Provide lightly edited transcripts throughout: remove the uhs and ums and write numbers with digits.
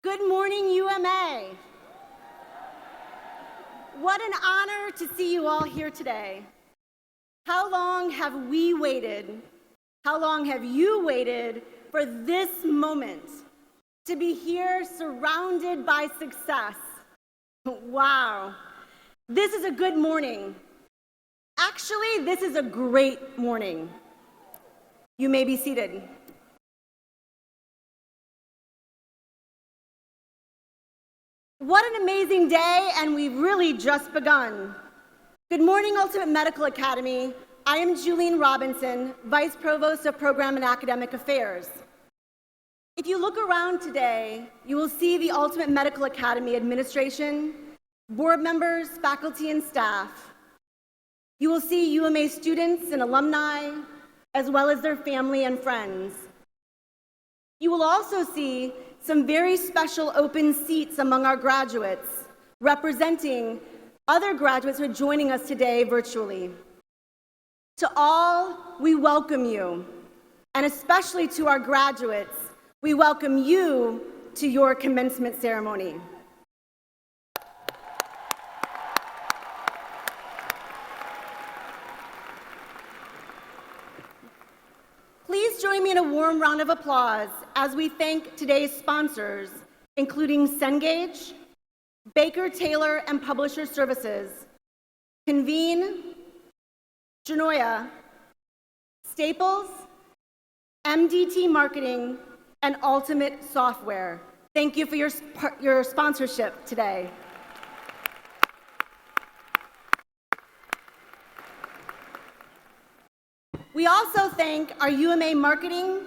Good morning, UMA. What an honor to see you all here today. How long have we waited? How long have you waited for this moment to be here surrounded by success? Wow. This is a good morning. Actually, this is a great morning. You may be seated. What an amazing day, and we've really just begun. Good morning, Ultimate Medical Academy. I am Julian Robinson, Vice Provost of Program and Academic Affairs. If you look around today, you will see the Ultimate Medical Academy administration, board members, faculty, and staff. You will see UMA students and alumni, as well as their family and friends. You will also see some very special open seats among our graduates, representing other graduates who are joining us today virtually. To all, we welcome you, and especially to our graduates, we welcome you to your commencement ceremony. Please join me in a warm round of applause as we thank today's sponsors, including Cengage, Baker Taylor and Publisher Services, Convene, Genoya, Staples, MDT Marketing, and Ultimate Software. Thank you for your sponsorship today. We also thank our UMA Marketing,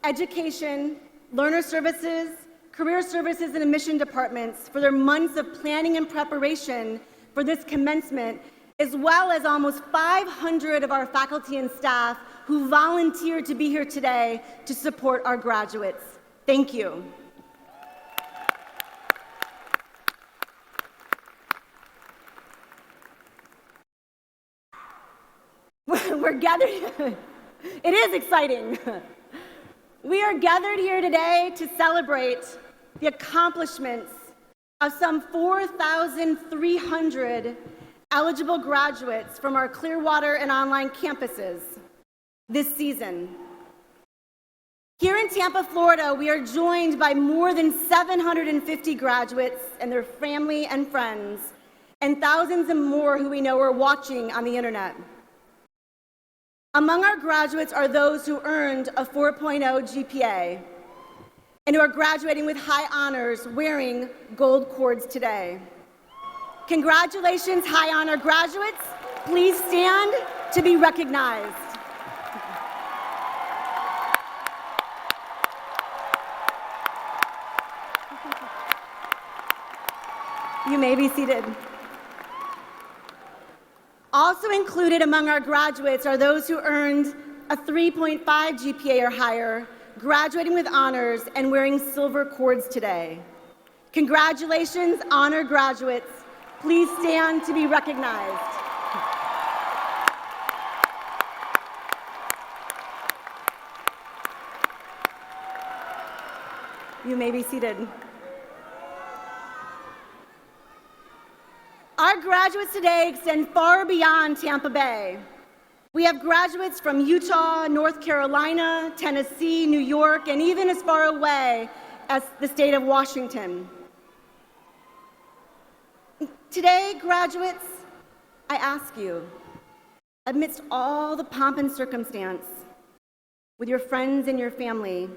Education, Learner Services, Career Services, and Admission departments for their months of planning and preparation for this commencement, as well as almost 500 of our faculty and staff who volunteered to be here today to support our graduates. Thank you. We're gathered. It is exciting. We are gathered here today to celebrate the accomplishments of some 4,300 eligible graduates from our Clearwater and online campuses this season. Here in Tampa, Florida, we are joined by more than 750 graduates and their family and friends, and thousands and more who we know are watching on the internet. Among our graduates are those who earned a 4.0 GPA and who are graduating with high honors wearing gold cords today. Congratulations, high honor graduates. Please stand to be recognized. You may be seated. Also included among our graduates are those who earned a 3.5 GPA or higher, graduating with honors and wearing silver cords today. Congratulations, honor graduates. Please stand to be recognized. You may be seated. Our graduates today extend far beyond Tampa Bay. We have graduates from Utah, North Carolina, Tennessee, New York, and even as far away as the state of Washington. Today, graduates, I ask you, amidst all the pomp and circumstance, with your friends and your family,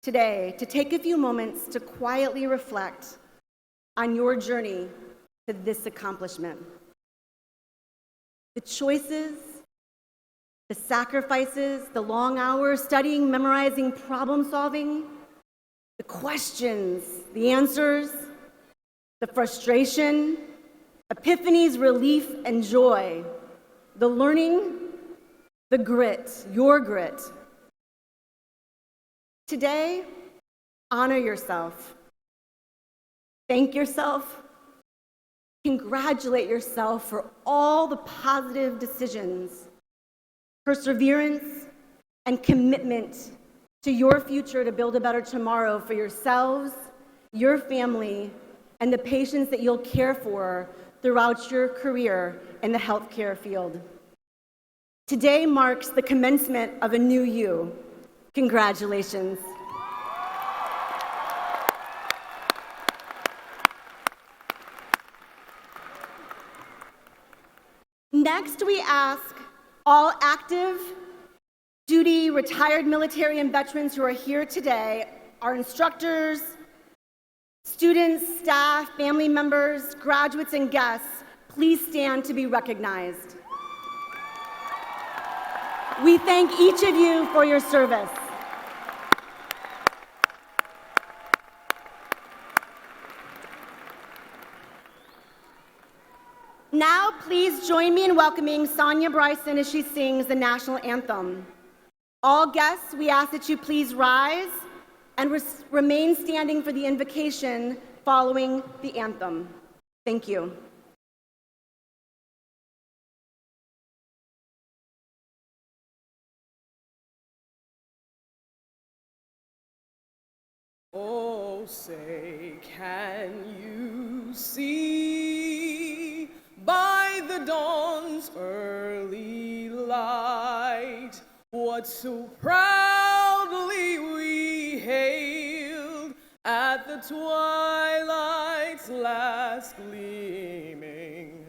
today, to take a few moments to quietly reflect on your journey to this accomplishment. The choices, the sacrifices, the long hours studying, memorizing, problem solving, the questions, the answers, the frustration, epiphanies, relief, and joy, the learning, the grit, your grit. Today, honor yourself. Thank yourself. Congratulate yourself for all the positive decisions, perseverance, and commitment to your future to build a better tomorrow for yourselves, your family, and the patients that you'll care for throughout your career in the healthcare field. Today marks the commencement of a new you. Congratulations. Next, we ask all active duty, retired military and veterans who are here today, our instructors, students, staff, family members, graduates, and guests, please stand to be recognized. We thank each of you for your service. Now, please join me in welcoming Sonia Bryson as she sings the National Anthem. All guests, we ask that you please rise and remain standing for the invocation following the anthem. Thank you. Oh, say, can you see by the dawn's early light what so proudly we hailed at the twilight's last gleaming,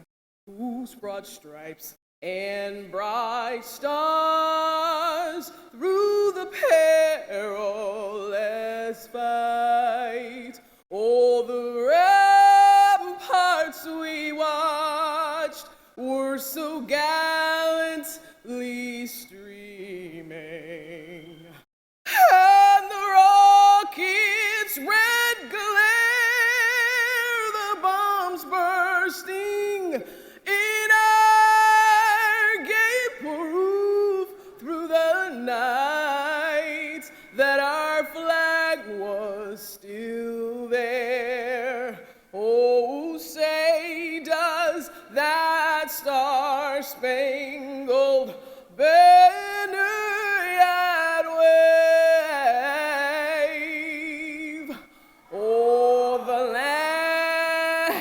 whose broad stripes and bright stars through the perilous fight, all the ramparts we watched were so gallantly streaming, and the rocket's red glare, the bombs bursting in our gable roof through the night, that our flag was still there. Oh, say, does that star-spangled banner yet wave o'er the land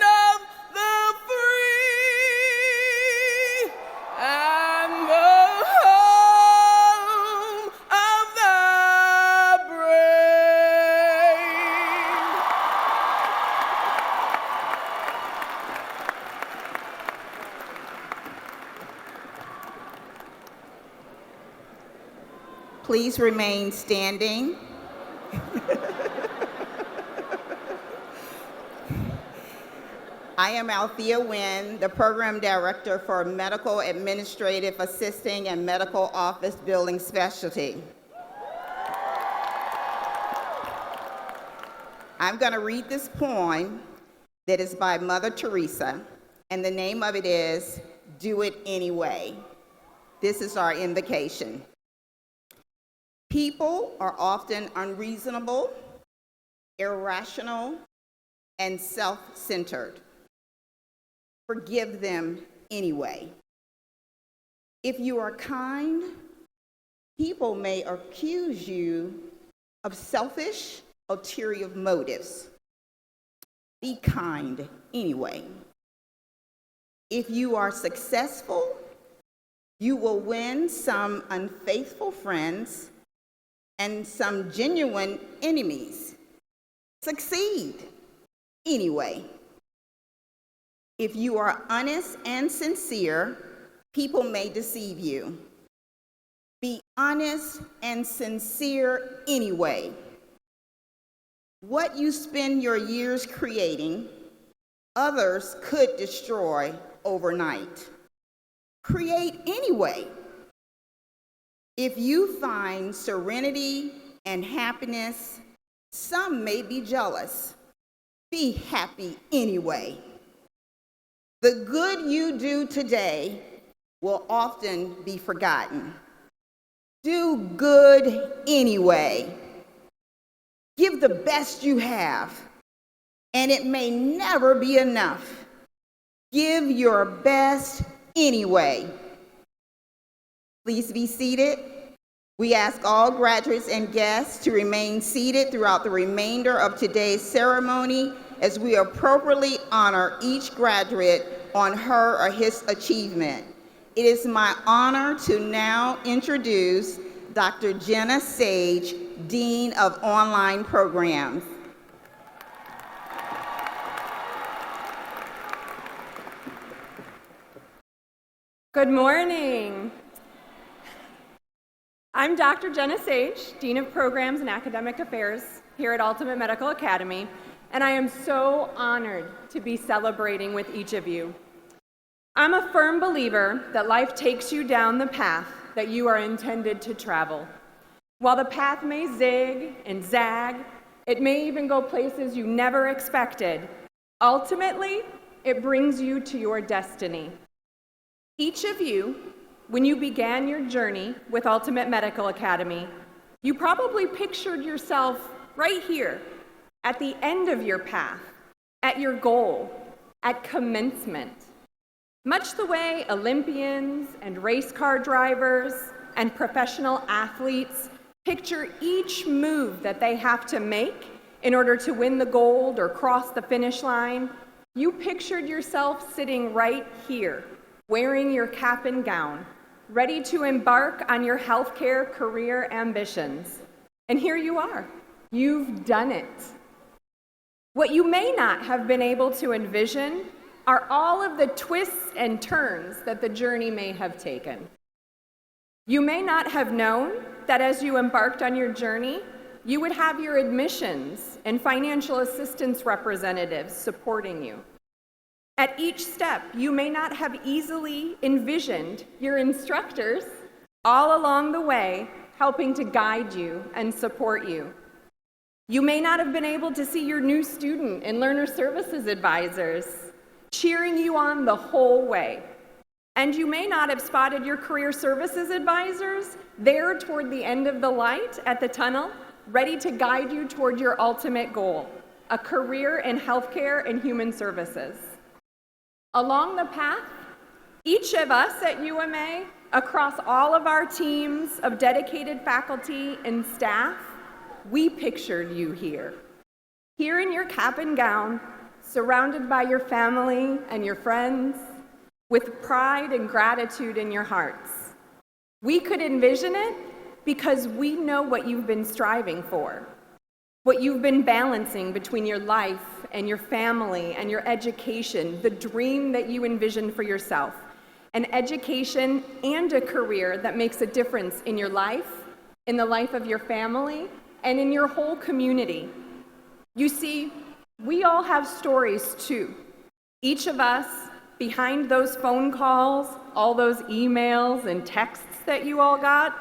of the free and the home of the brave? Please remain standing. I am Althea Wynn, the Program Director for Medical Administrative Assisting and Medical Office Building Specialty. I'm going to read this poem that is by Mother Teresa, and the name of it is Do It Anyway. This is our invocation. People are often unreasonable, irrational, and self-centered. Forgive them anyway. If you are kind, people may accuse you of selfish, ulterior motives. Be kind anyway. If you are successful, you will win some unfaithful friends and some genuine enemies. Succeed anyway. If you are honest and sincere, people may deceive you. Be honest and sincere anyway. What you spend your years creating, others could destroy overnight. Create anyway. If you find serenity and happiness, some may be jealous. Be happy anyway. The good you do today will often be forgotten. Do good anyway. Give the best you have, and it may never be enough. Give your best anyway. Please be seated. We ask all graduates and guests to remain seated throughout the remainder of today's ceremony as we appropriately honor each graduate on her or his achievement. It is my honor to now introduce Dr. Jenna Sage, Dean of Online Programs. Good morning. I'm Dr. Jenna Sage, Dean of Programs and Academic Affairs here at Ultimate Medical Academy, and I am so honored to be celebrating with each of you. I'm a firm believer that life takes you down the path that you are intended to travel. While the path may zig and zag, it may even go places you never expected. Ultimately, it brings you to your destiny. Each of you, when you began your journey with Ultimate Medical Academy, you probably pictured yourself right here, at the end of your path, at your goal, at commencement. Much the way Olympians and race car drivers and professional athletes picture each move that they have to make in order to win the gold or cross the finish line, you pictured yourself sitting right here, wearing your cap and gown, ready to embark on your healthcare career ambitions. And here you are. You've done it. What you may not have been able to envision are all of the twists and turns that the journey may have taken. You may not have known that as you embarked on your journey, you would have your admissions and financial assistance representatives supporting you. At each step, you may not have easily envisioned your instructors all along the way helping to guide you and support you. You may not have been able to see your new student and learner services advisors cheering you on the whole way. And you may not have spotted your career services advisors there toward the end of the light at the tunnel, ready to guide you toward your ultimate goal, a career in healthcare and human services. Along the path, each of us at UMA, across all of our teams of dedicated faculty and staff, we pictured you here. Here in your cap and gown, surrounded by your family and your friends, with pride and gratitude in your hearts. We could envision it because we know what you've been striving for, what you've been balancing between your life and your family and your education, the dream that you envisioned for yourself, an education and a career that makes a difference in your life, in the life of your family, and in your whole community. You see, we all have stories too. Each of us, behind those phone calls, all those emails and texts that you all got,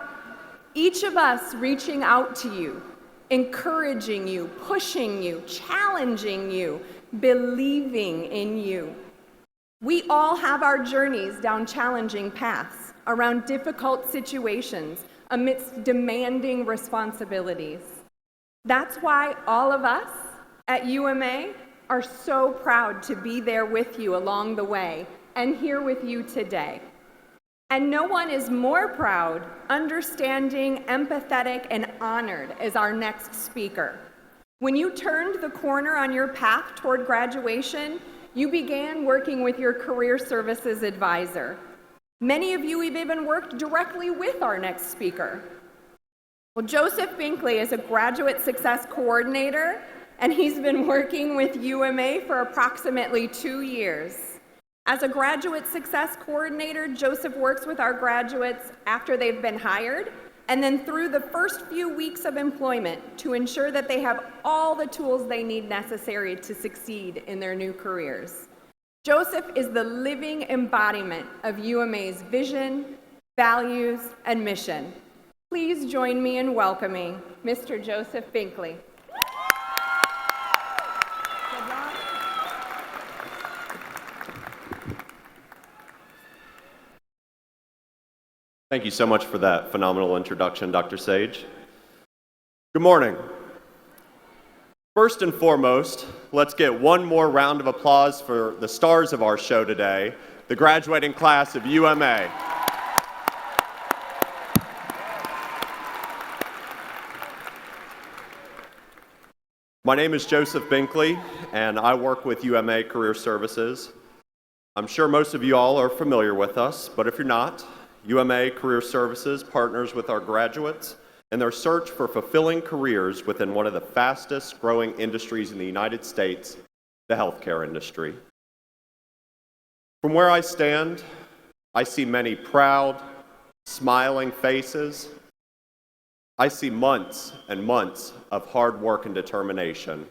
each of us reaching out to you, encouraging you, pushing you, challenging you, believing in you. We all have our journeys down challenging paths, around difficult situations, amidst demanding responsibilities. That's why all of us at UMA are so proud to be there with you along the way and here with you today. And no one is more proud, understanding, empathetic, and honored as our next speaker. When you turned the corner on your path toward graduation, you began working with your career services advisor. Many of you have even worked directly with our next speaker. Well, Joseph Binkley is a graduate success coordinator, and he's been working with UMA for approximately 2 years. As a graduate success coordinator, Joseph works with our graduates after they've been hired, and then through the first few weeks of employment to ensure that they have all the tools they need necessary to succeed in their new careers. Joseph is the living embodiment of UMA's vision, values, and mission. Please join me in welcoming Mr. Joseph Binkley. Thank you so much for that phenomenal introduction, Dr. Sage. Good morning. First and foremost, let's get one more round of applause for the stars of our show today, the graduating class of UMA. My name is Joseph Binkley, and I work with UMA Career Services. I'm sure most of you all are familiar with us, but if you're not, UMA Career Services partners with our graduates in their search for fulfilling careers within one of the fastest growing industries in the United States, the healthcare industry. From where I stand, I see many proud, smiling faces. I see months and months of hard work and determination.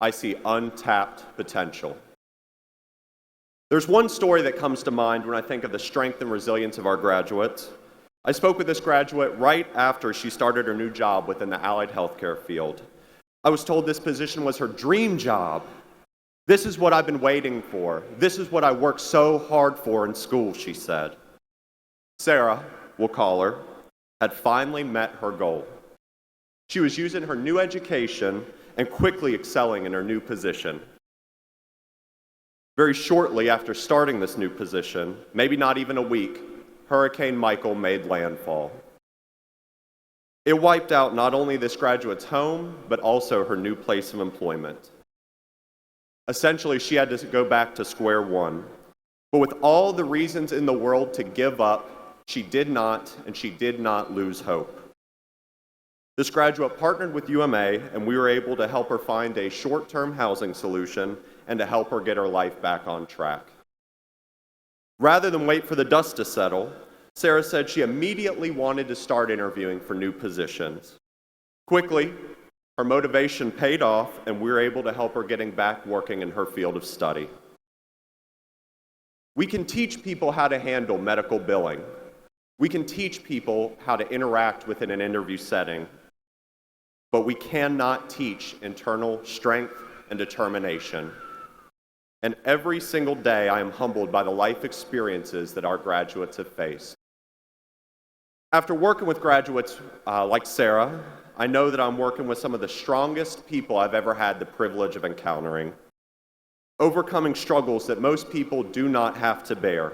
I see untapped potential. There's one story that comes to mind when I think of the strength and resilience of our graduates. I spoke with this graduate right after she started her new job within the allied healthcare field. I was told this position was her dream job. This is what I've been waiting for. This is what I worked so hard for in school, she said. Sarah, we'll call her, had finally met her goal. She was using her new education and quickly excelling in her new position. Very shortly after starting this new position, maybe not even a week, Hurricane Michael made landfall. It wiped out not only this graduate's home, but also her new place of employment. Essentially, she had to go back to square one. But with all the reasons in the world to give up, she did not, and she did not lose hope. This graduate partnered with UMA, and we were able to help her find a short-term housing solution and to help her get her life back on track. Rather than wait for the dust to settle, Sarah said she immediately wanted to start interviewing for new positions. Quickly, her motivation paid off, and we were able to help her getting back working in her field of study. We can teach people how to handle medical billing. We can teach people how to interact within an interview setting, but we cannot teach internal strength and determination. And every single day, I am humbled by the life experiences that our graduates have faced. After working with graduates like Sarah, I know that I'm working with some of the strongest people I've ever had the privilege of encountering, overcoming struggles that most people do not have to bear.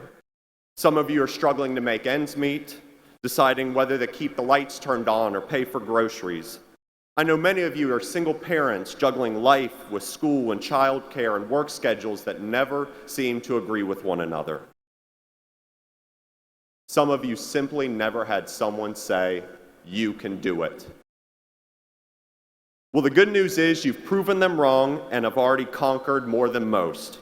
Some of you are struggling to make ends meet, deciding whether to keep the lights turned on or pay for groceries. I know many of you are single parents juggling life with school and childcare and work schedules that never seem to agree with one another. Some of you simply never had someone say, "You can do it." Well, the good news is you've proven them wrong and have already conquered more than most.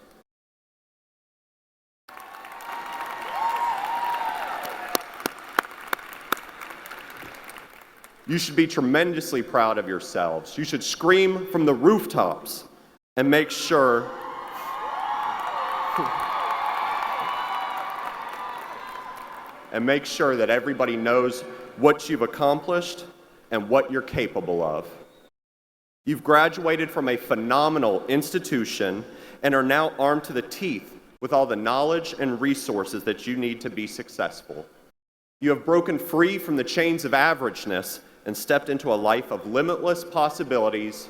You should be tremendously proud of yourselves. You should scream from the rooftops and make sure that everybody knows what you've accomplished and what you're capable of. You've graduated from a phenomenal institution and are now armed to the teeth with all the knowledge and resources that you need to be successful. You have broken free from the chains of averageness and stepped into a life of limitless possibilities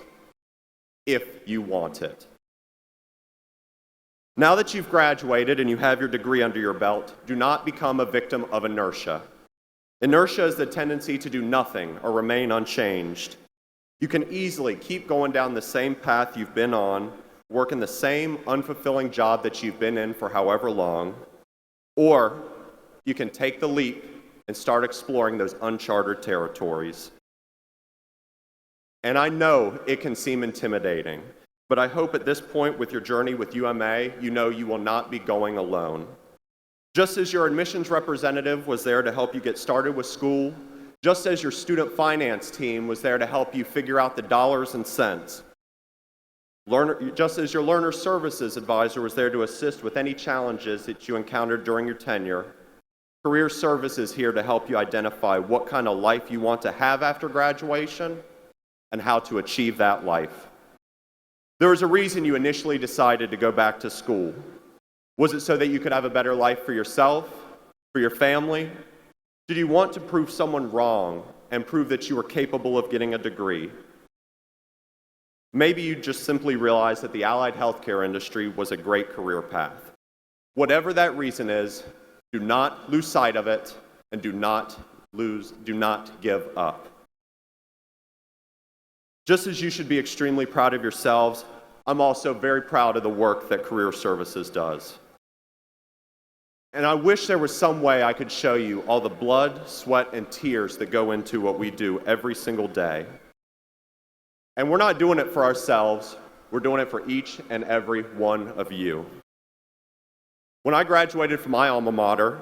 if you want it. Now that you've graduated and you have your degree under your belt, do not become a victim of inertia. Inertia is the tendency to do nothing or remain unchanged. You can easily keep going down the same path you've been on, working the same unfulfilling job that you've been in for however long, or you can take the leap and start exploring those uncharted territories. And I know it can seem intimidating, but I hope at this point with your journey with UMA, you know you will not be going alone. Just as your admissions representative was there to help you get started with school, just as your student finance team was there to help you figure out the dollars and cents, just as your learner services advisor was there to assist with any challenges that you encountered during your tenure, Career Services is here to help you identify what kind of life you want to have after graduation and how to achieve that life. There was a reason you initially decided to go back to school. Was it so that you could have a better life for yourself, for your family? Did you want to prove someone wrong and prove that you were capable of getting a degree? Maybe you just simply realized that the allied healthcare industry was a great career path. Whatever that reason is, do not lose sight of it, and do not give up. Just as you should be extremely proud of yourselves, I'm also very proud of the work that Career Services does. And I wish there was some way I could show you all the blood, sweat, and tears that go into what we do every single day. And we're not doing it for ourselves, we're doing it for each and every one of you. When I graduated from my alma mater,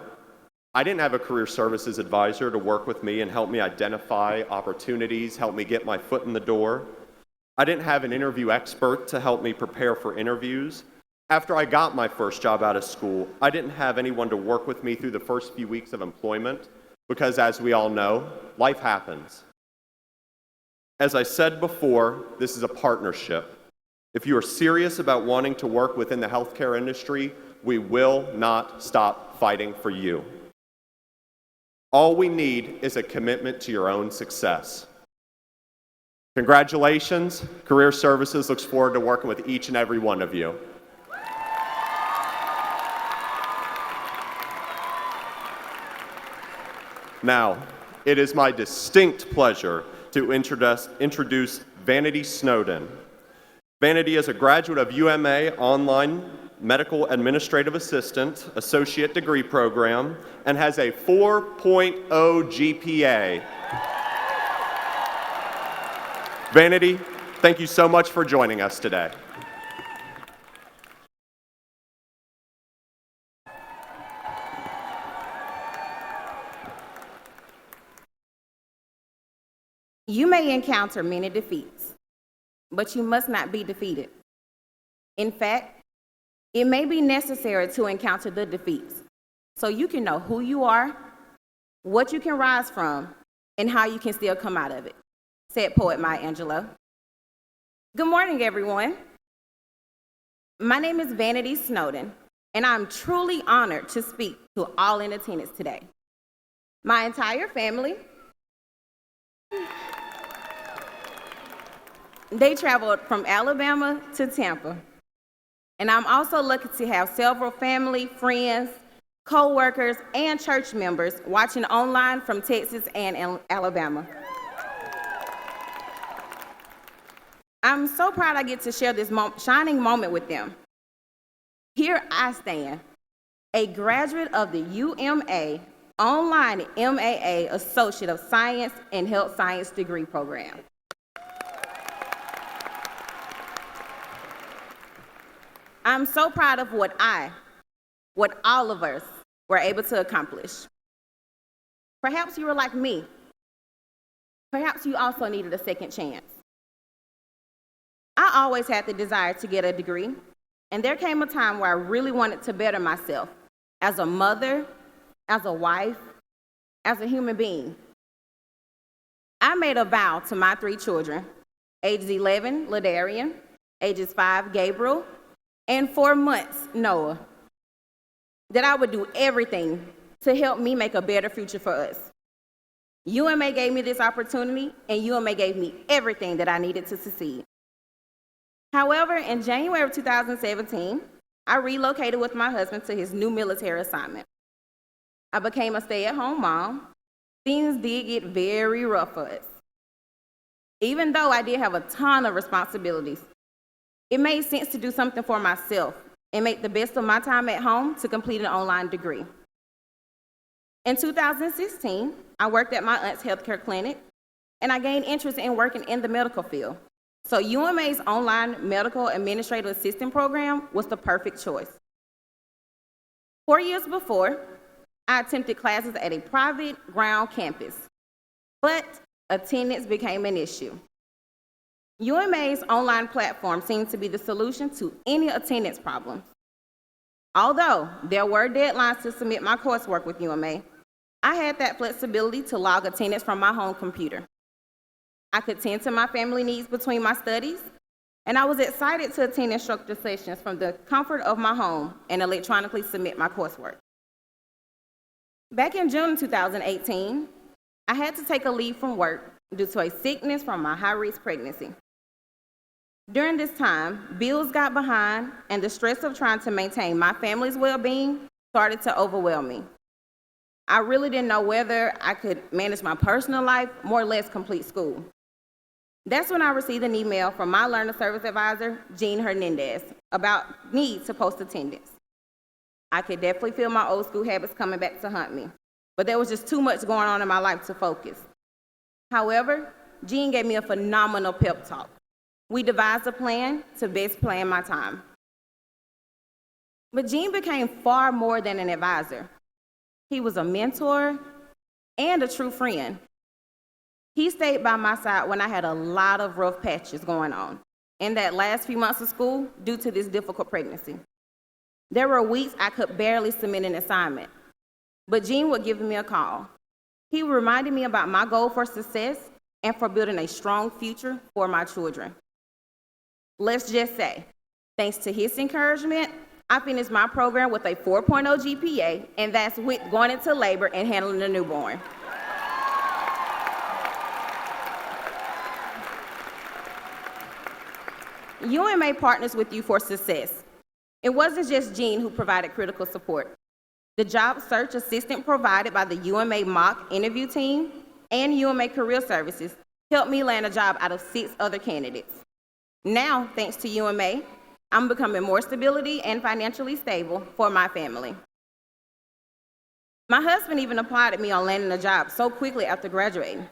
I didn't have a career services advisor to work with me and help me identify opportunities, help me get my foot in the door. I didn't have an interview expert to help me prepare for interviews. After I got my first job out of school, I didn't have anyone to work with me through the first few weeks of employment because, as we all know, life happens. As I said before, this is a partnership. If you are serious about wanting to work within the healthcare industry, we will not stop fighting for you. All we need is a commitment to your own success. Congratulations. Career Services looks forward to working with each and every one of you. Now, it is my distinct pleasure to introduce Vanity Snowden. Vanity is a graduate of UMA Online Medical Administrative Assistant Associate Degree Program and has a 4.0 GPA. Vanity, thank you so much for joining us today. You may encounter many defeats, but you must not be defeated. In fact, it may be necessary to encounter the defeats so you can know who you are, what you can rise from, and how you can still come out of it, said poet Maya Angelou. Good morning, everyone. My name is Vanity Snowden, and I'm truly honored to speak to all in attendance today. My entire family, they traveled from Alabama to Tampa. And I'm also lucky to have several family, friends, co-workers, and church members watching online from Texas and Alabama. I'm so proud I get to share this shining moment with them. Here I stand, a graduate of the UMA Online MAA Associate of Science and Health Science Degree Program. I'm so proud of what all of us were able to accomplish. Perhaps you were like me. Perhaps you also needed a second chance. I always had the desire to get a degree, and there came a time where I really wanted to better myself as a mother, as a wife, as a human being. I made a vow to my 3 children, ages 11, Ladarian, ages 5, Gabriel, and 4 months, Noah, that I would do everything to help me make a better future for us. UMA gave me this opportunity, and UMA gave me everything that I needed to succeed. However, in January of 2017, I relocated with my husband to his new military assignment. I became a stay-at-home mom. Things did get very rough for us. Even though I did have a ton of responsibilities, it made sense to do something for myself and make the best of my time at home to complete an online degree. In 2016, I worked at my aunt's healthcare clinic, and I gained interest in working in the medical field. So UMA's online medical administrative assistant program was the perfect choice. 4 years before, I attempted classes at a private ground campus, but attendance became an issue. UMA's online platform seemed to be the solution to any attendance problems. Although there were deadlines to submit my coursework with UMA, I had that flexibility to log attendance from my home computer. I could tend to my family needs between my studies, and I was excited to attend instructor sessions from the comfort of my home and electronically submit my coursework. Back in June 2018, I had to take a leave from work due to a sickness from my high-risk pregnancy. During this time, bills got behind, and the stress of trying to maintain my family's well-being started to overwhelm me. I really didn't know whether I could manage my personal life, more or less complete school. That's when I received an email from my learner service advisor, Jean Hernandez, about need to post attendance. I could definitely feel my old school habits coming back to haunt me, but there was just too much going on in my life to focus. However, Jean gave me a phenomenal pep talk. We devised a plan to best plan my time. But Jean became far more than an advisor. He was a mentor and a true friend. He stayed by my side when I had a lot of rough patches going on in that last few months of school due to this difficult pregnancy. There were weeks I could barely submit an assignment, but Jean would give me a call. He reminded me about my goal for success and for building a strong future for my children. Let's just say, thanks to his encouragement, I finished my program with a 4.0 GPA, and that's with going into labor and handling a newborn. UMA partners with you for success. It wasn't just Jean who provided critical support. The job search assistant provided by the UMA mock interview team and UMA Career Services helped me land a job out of 6 other candidates. Now, thanks to UMA, I'm becoming more stability and financially stable for my family. My husband even applauded me on landing a job so quickly after graduating.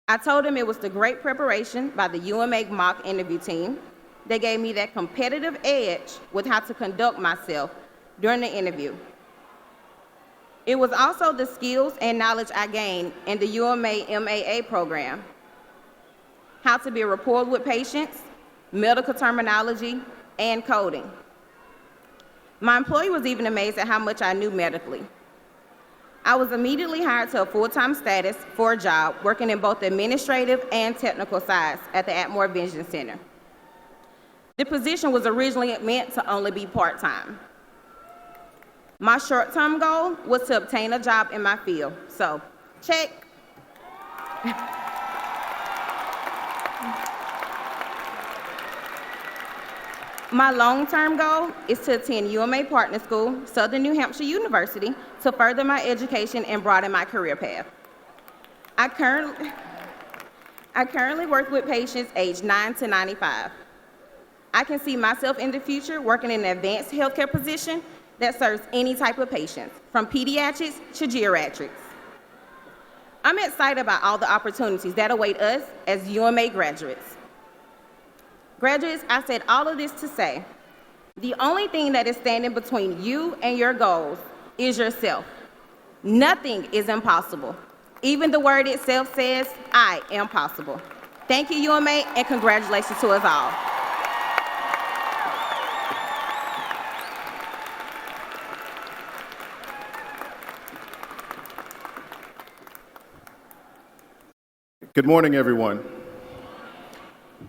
I told him it was the great preparation by the UMA mock interview team that gave me that competitive edge with how to conduct myself during the interview. It was also the skills and knowledge I gained in the UMA MAA program, how to be rapport with patients, medical terminology, and coding. My employer was even amazed at how much I knew medically. I was immediately hired to a full-time status for a job working in both administrative and technical sides at the Atmore Vision Center. The position was originally meant to only be part-time. My short-term goal was to obtain a job in my field, so check. My long-term goal is to attend UMA Partner School, Southern New Hampshire University, to further my education and broaden my career path. I currently work with patients aged 9 to 95. I can see myself in the future working in an advanced healthcare position that serves any type of patients, from pediatrics to geriatrics. I'm excited about all the opportunities that await us as UMA graduates. Graduates, I said all of this to say, the only thing that is standing between you and your goals is yourself. Nothing is impossible. Even the word itself says, I am possible. Thank you, UMA, and congratulations to us all. Good morning, everyone.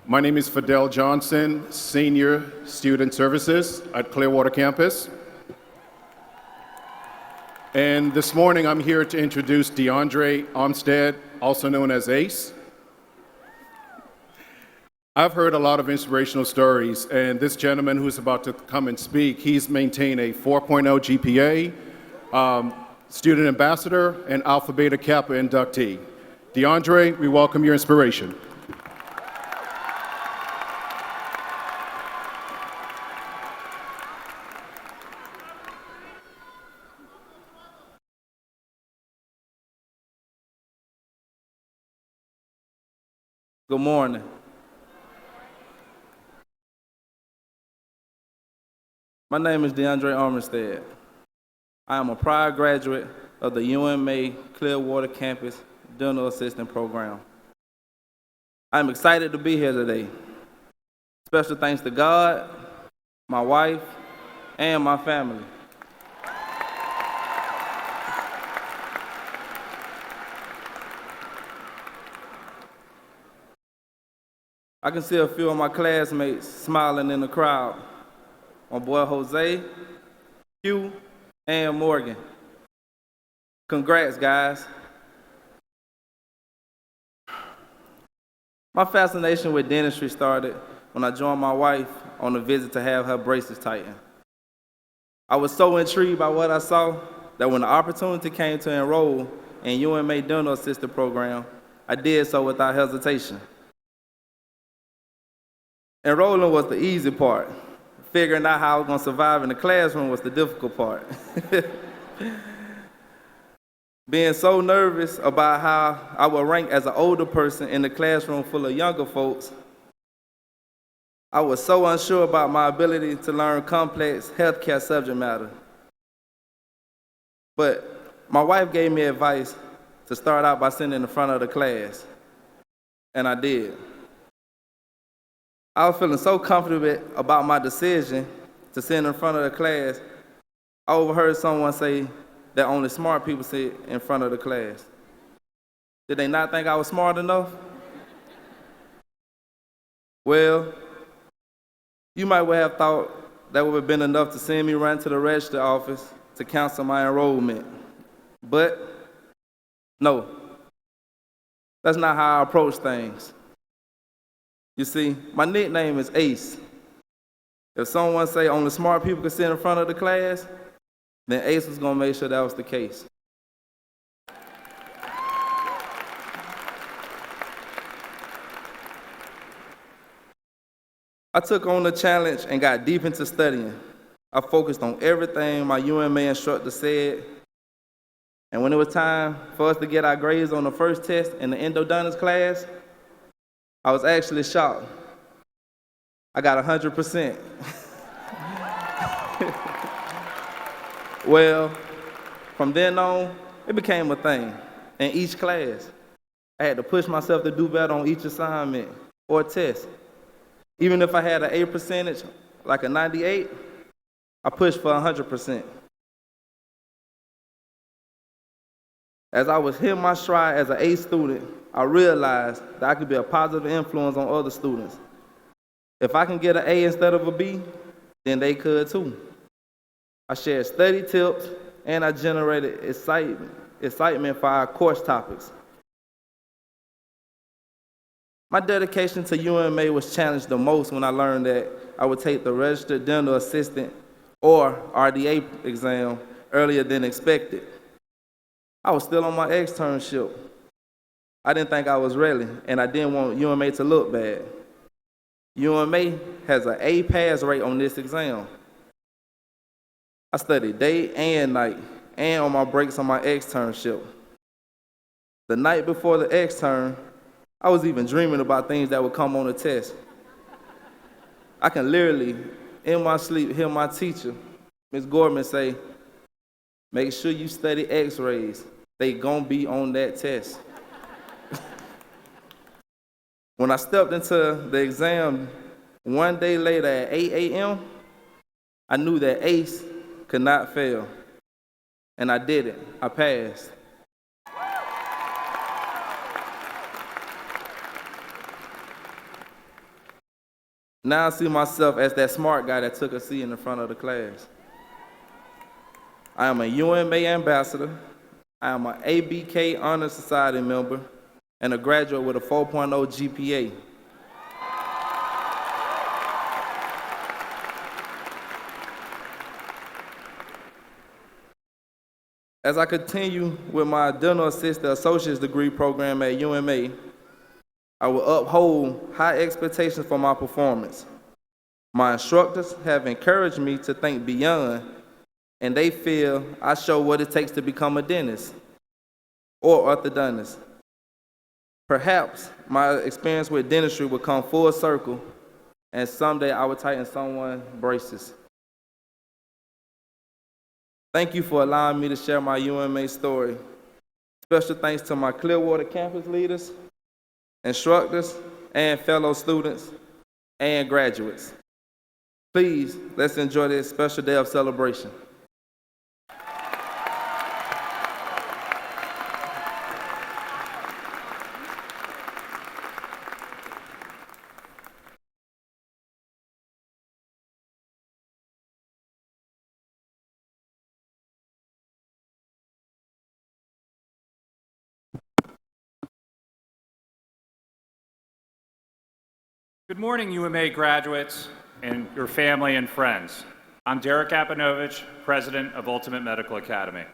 My name is Fidel Johnson, Senior Student Services at Clearwater Campus. And this morning, I'm here to introduce DeAndre Armstead, also known as Ace. I've heard a lot of inspirational stories, and this gentleman who's about to come and speak, he's maintained a 4.0 GPA, student ambassador, and Alpha Beta Kappa inductee. DeAndre, we welcome your inspiration. Good morning. My name is DeAndre Armstead. I am a prior graduate of the UMA Clearwater Campus Dental Assistant Program. I'm excited to be here today. Special thanks to God, my wife, and my family. I can see a few of my classmates smiling in the crowd. My boy Jose, Hugh, and Morgan. Congrats, guys. My fascination with dentistry started when I joined my wife on a visit to have her braces tightened. I was so intrigued by what I saw that when the opportunity came to enroll in UMA Dental Assistant Program, I did so without hesitation. Enrolling was the easy part. Figuring out how I was going to survive in the classroom was the difficult part. Being so nervous about how I would rank as an older person in the classroom full of younger folks, I was so unsure about my ability to learn complex healthcare subject matter. But my wife gave me advice to start out by sitting in the front of the class, and I did. I was feeling so confident about my decision to sit in front of the class, I overheard someone say that only smart people sit in front of the class. Did they not think I was smart enough? Well, you might well have thought that would have been enough to send me run to the register office to cancel my enrollment. But no, that's not how I approach things. You see, my nickname is Ace. If someone say only smart people could sit in front of the class, then Ace was gonna make sure that was the case. I took on the challenge and got deep into studying. I focused on everything my UMA instructor said. And when it was time for us to get our grades on the first test in the endodontist class, I was actually shocked. I got 100%. Well, from then on, it became a thing. In each class, I had to push myself to do better on each assignment or test. Even if I had an A percentage, like a 98, I pushed for 100%. As I was hitting my stride as an A student, I realized that I could be a positive influence on other students. If I can get an A instead of a B, then they could too. I shared study tips, and I generated excitement for our course topics. My dedication to UMA was challenged the most when I learned that I would take the registered dental assistant or RDA exam earlier than expected. I was still on my externship. I didn't think I was ready, and I didn't want UMA to look bad. UMA has an A pass rate on this exam. I studied day and night, and on my breaks on my externship. The night before the extern, I was even dreaming about things that would come on the test. I can literally, in my sleep, hear my teacher, Ms. Gorman, say, "Make sure you study x-rays. They gonna be on that test." When I stepped into the exam one day later at 8 a.m., I knew that ACE could not fail. And I did it. I passed. Now I see myself as that smart guy that took a seat in the front of the class. I am a UMA ambassador. I am an ABK Honor Society member and a graduate with a 4.0 GPA. As I continue with my dental assistant associate's degree program at UMA, I will uphold high expectations for my performance. My instructors have encouraged me to think beyond, and they feel I show what it takes to become a dentist or orthodontist. Perhaps my experience with dentistry will come full circle, and someday I will tighten someone's braces. Thank you for allowing me to share my UMA story. Special thanks to my Clearwater campus leaders, instructors, and fellow students and graduates. Please, let's enjoy this special day of celebration. Good morning, UMA graduates and your family and friends. I'm Derek Apinovich, President of Ultimate Medical Academy.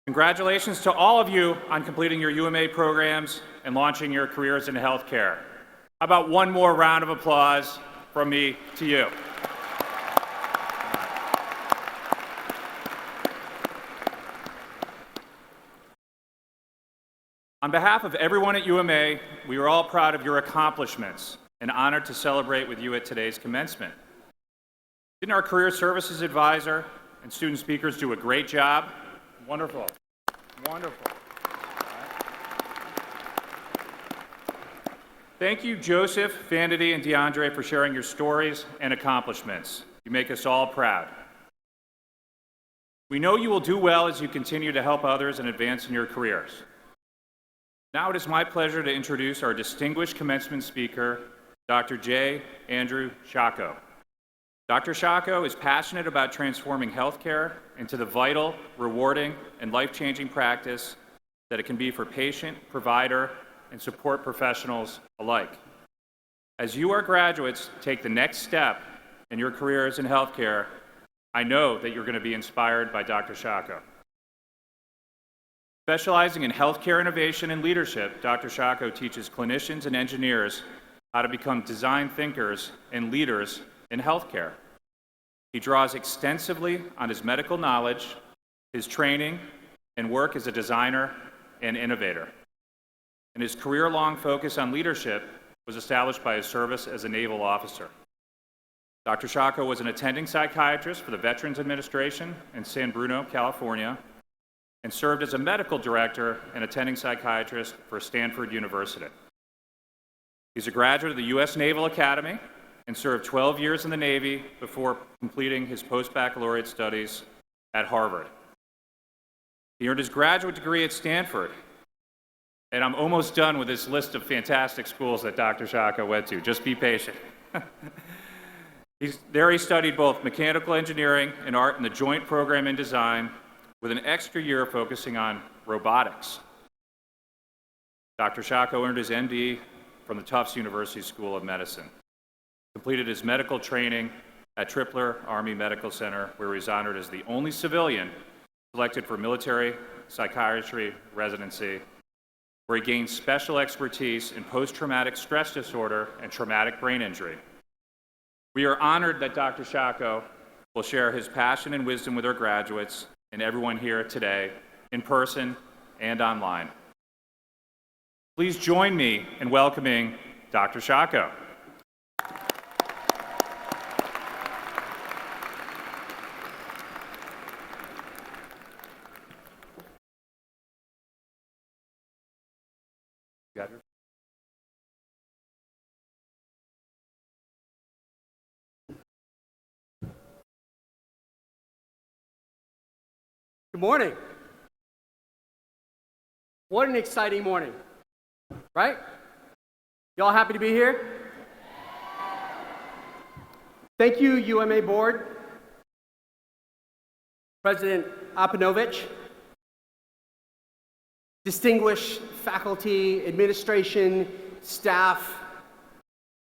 Congratulations to all of you on completing your UMA programs and launching your careers in healthcare. How about one more round of applause from me to you? On behalf of everyone at UMA, we are all proud of your accomplishments and honored to celebrate with you at today's commencement. Didn't our career services advisor and student speakers do a great job? Wonderful. Wonderful. Thank you, Joseph, Vanity, and DeAndre, for sharing your stories and accomplishments. You make us all proud. We know you will do well as you continue to help others and advance in your careers. Now it is my pleasure to introduce our distinguished commencement speaker, Dr. J. Andrew Shaco. Dr. Shaco is passionate about transforming healthcare into the vital, rewarding, and life-changing practice that it can be for patient, provider, and support professionals alike. As you, our graduates, take the next step in your careers in healthcare, I know that you're going to be inspired by Dr. Shaco. Specializing in healthcare innovation and leadership, Dr. Shaco teaches clinicians and engineers how to become design thinkers and leaders in healthcare. He draws extensively on his medical knowledge, his training, and work as a designer and innovator. And his career-long focus on leadership was established by his service as a naval officer. Dr. Shaco was an attending psychiatrist for the Veterans Administration in San Bruno, California, and served as a medical director and attending psychiatrist for Stanford University. He's a graduate of the U.S. Naval Academy and served 12 years in the Navy before completing his post-baccalaureate studies at Harvard. He earned his graduate degree at Stanford, and I'm almost done with this list of fantastic schools that Dr. Shaco went to. Just be patient. There he studied both mechanical engineering and art in the Joint Program in Design, with an extra year focusing on robotics. Dr. Shaco earned his MD from the Tufts University School of Medicine, completed his medical training at Tripler Army Medical Center, where he was honored as the only civilian selected for military psychiatry residency, where he gained special expertise in post-traumatic stress disorder and traumatic brain injury. We are honored that Dr. Shaco will share his passion and wisdom with our graduates and everyone here today, in person and online. Please join me in welcoming Dr. Shaco. Good morning. What an exciting morning, right? Y'all happy to be here? Thank you, UMA Board, President Apanovich, distinguished faculty, administration, staff,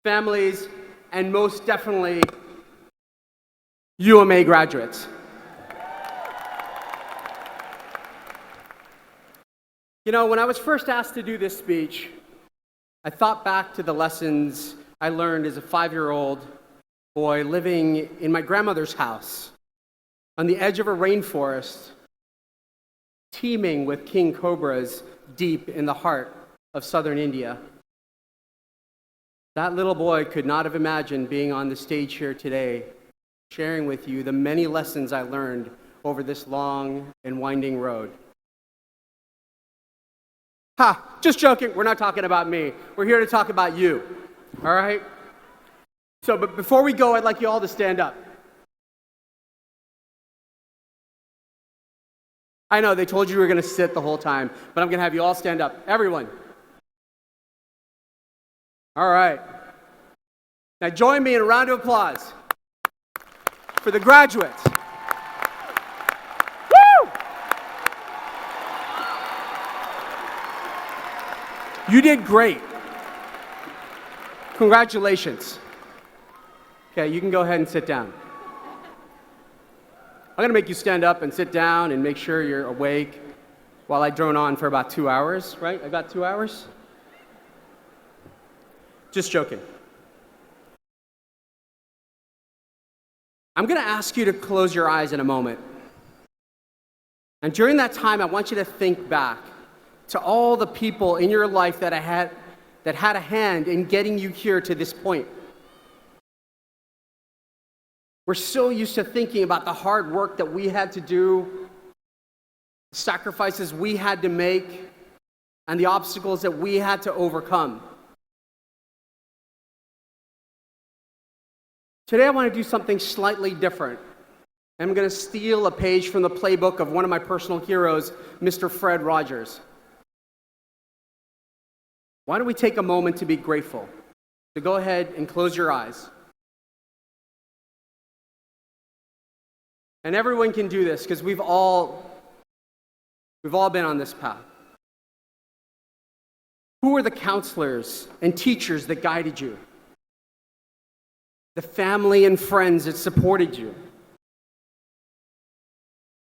families, and most definitely UMA graduates. You know, when I was first asked to do this speech, I thought back to the lessons I learned as a 5-year-old boy living in my grandmother's house on the edge of a rainforest, teeming with king cobras deep in the heart of southern India. That little boy could not have imagined being on the stage here today, sharing with you the many lessons I learned over this long and winding road. Ha, just joking, we're not talking about me. We're here to talk about you, all right? So, but before we go, I'd like you all to stand up. I know, they told you were gonna sit the whole time, but I'm gonna have you all stand up, everyone. All right. Now join me in a round of applause for the graduates. You did great. Congratulations. Okay, you can go ahead and sit down. I'm gonna make you stand up and sit down and make sure you're awake while I drone on for about 2 hours, right? I got 2 hours? Just joking. I'm going to ask you to close your eyes in a moment. And during that time, I want you to think back to all the people in your life that had a hand in getting you here to this point. We're so used to thinking about the hard work that we had to do, the sacrifices we had to make, and the obstacles that we had to overcome. Today I want to do something slightly different. I'm going to steal a page from the playbook of one of my personal heroes, Mr. Fred Rogers. Why don't we take a moment to be grateful? So go ahead and close your eyes. And everyone can do this because we've all been on this path. Who were the counselors and teachers that guided you? The family and friends that supported you?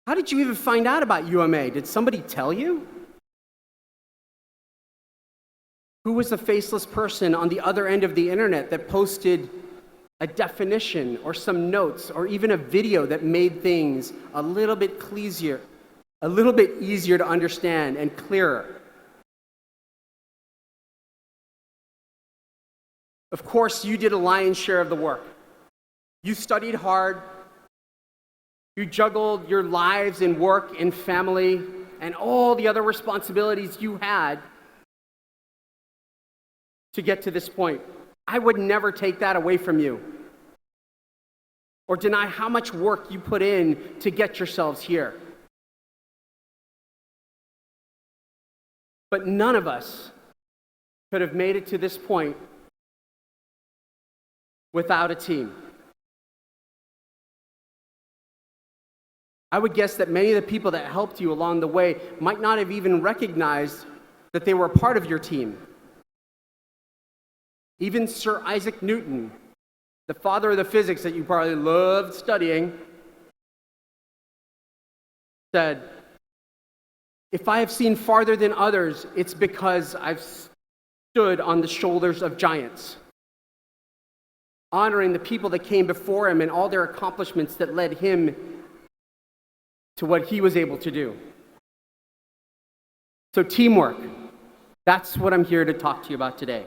How did you even find out about UMA? Did somebody tell you? Who was the faceless person on the other end of the internet that posted a definition or some notes or even a video that made things a little bit easier to understand and clearer? Of course, you did a lion's share of the work. You studied hard. You juggled your lives and work and family and all the other responsibilities you had to get to this point. I would never take that away from you or deny how much work you put in to get yourselves here. But none of us could have made it to this point without a team. I would guess that many of the people that helped you along the way might not have even recognized that they were a part of your team. Even Sir Isaac Newton, the father of the physics that you probably loved studying, said, "If I have seen farther than others, it's because I've stood on the shoulders of giants," honoring the people that came before him and all their accomplishments that led him to what he was able to do. So teamwork, that's what I'm here to talk to you about today.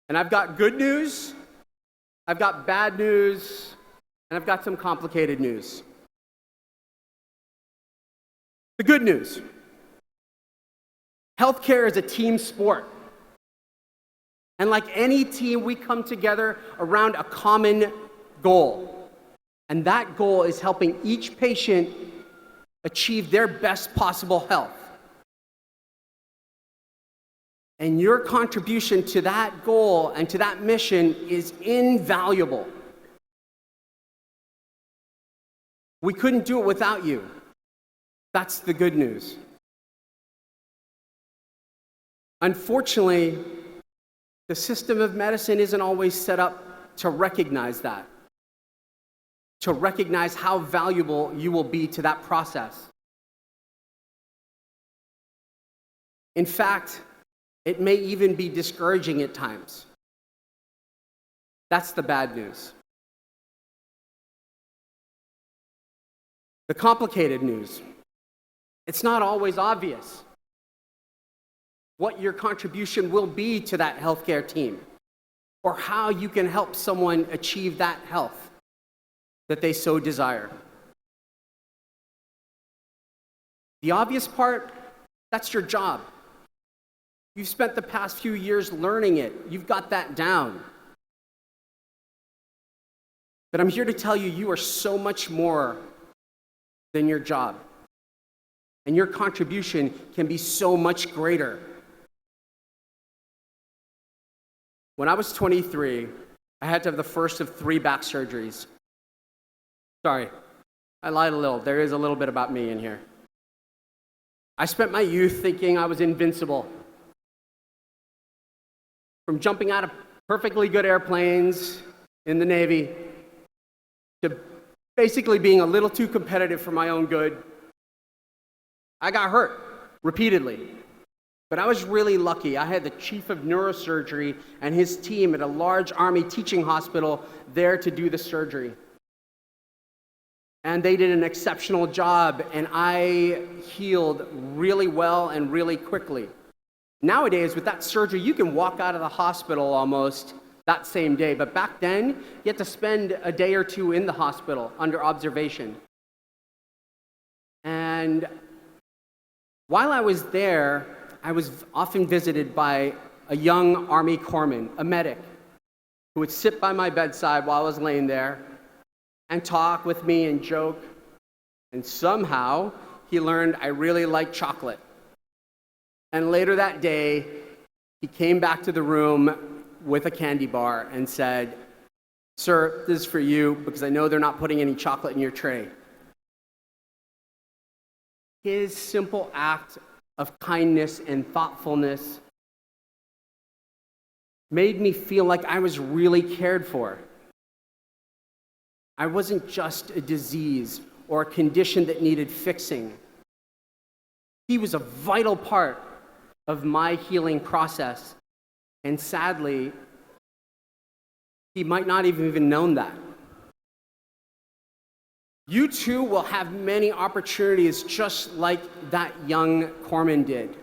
And I've got good news, I've got bad news, and I've got some complicated news. The good news: healthcare is a team sport. And like any team, we come together around a common goal. And that goal is helping each patient achieve their best possible health. And your contribution to that goal and to that mission is invaluable. We couldn't do it without you. That's the good news. Unfortunately, the system of medicine isn't always set up to recognize that, to recognize how valuable you will be to that process. In fact, it may even be discouraging at times. That's the bad news. The complicated news: it's not always obvious what your contribution will be to that healthcare team, or how you can help someone achieve that health that they so desire. The obvious part, that's your job. You've spent the past few years learning it. You've got that down. But I'm here to tell you, you are so much more than your job. And your contribution can be so much greater. When I was 23, I had to have the first of 3 back surgeries. Sorry, I lied a little. There is a little bit about me in here. I spent my youth thinking I was invincible. From jumping out of perfectly good airplanes in the Navy to basically being a little too competitive for my own good, I got hurt repeatedly. But I was really lucky. I had the chief of neurosurgery and his team at a large Army teaching hospital there to do the surgery. And they did an exceptional job, and I healed really well and really quickly. Nowadays, with that surgery, you can walk out of the hospital almost that same day. But back then, you had to spend a day or two in the hospital under observation. And while I was there, I was often visited by a young Army corpsman, a medic, who would sit by my bedside while I was laying there and talk with me and joke. And somehow, he learned I really liked chocolate. And later that day, he came back to the room with a candy bar and said, "Sir, this is for you because I know they're not putting any chocolate in your tray." His simple act of kindness and thoughtfulness made me feel like I was really cared for. I wasn't just a disease or a condition that needed fixing. He was a vital part of my healing process, and sadly, he might not have even known that. You too will have many opportunities just like that young corpsman did.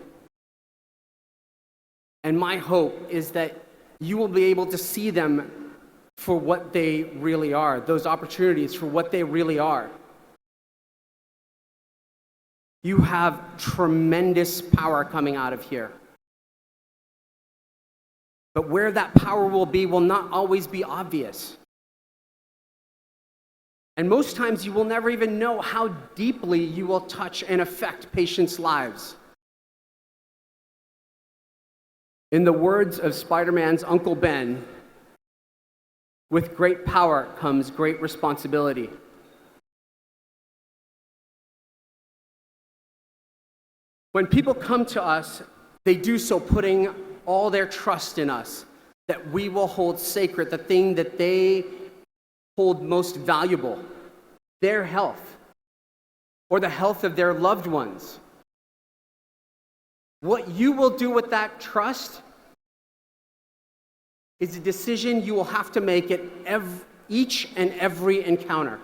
And my hope is that you will be able to see them for what they really are, those opportunities for what they really are. You have tremendous power coming out of here. But where that power will be will not always be obvious. And most times you will never even know how deeply you will touch and affect patients' lives. In the words of Spider-Man's Uncle Ben, with great power comes great responsibility. When people come to us, they do so putting all their trust in us, that we will hold sacred the thing that they hold most valuable, their health, or the health of their loved ones. What you will do with that trust is a decision you will have to make at each and every encounter.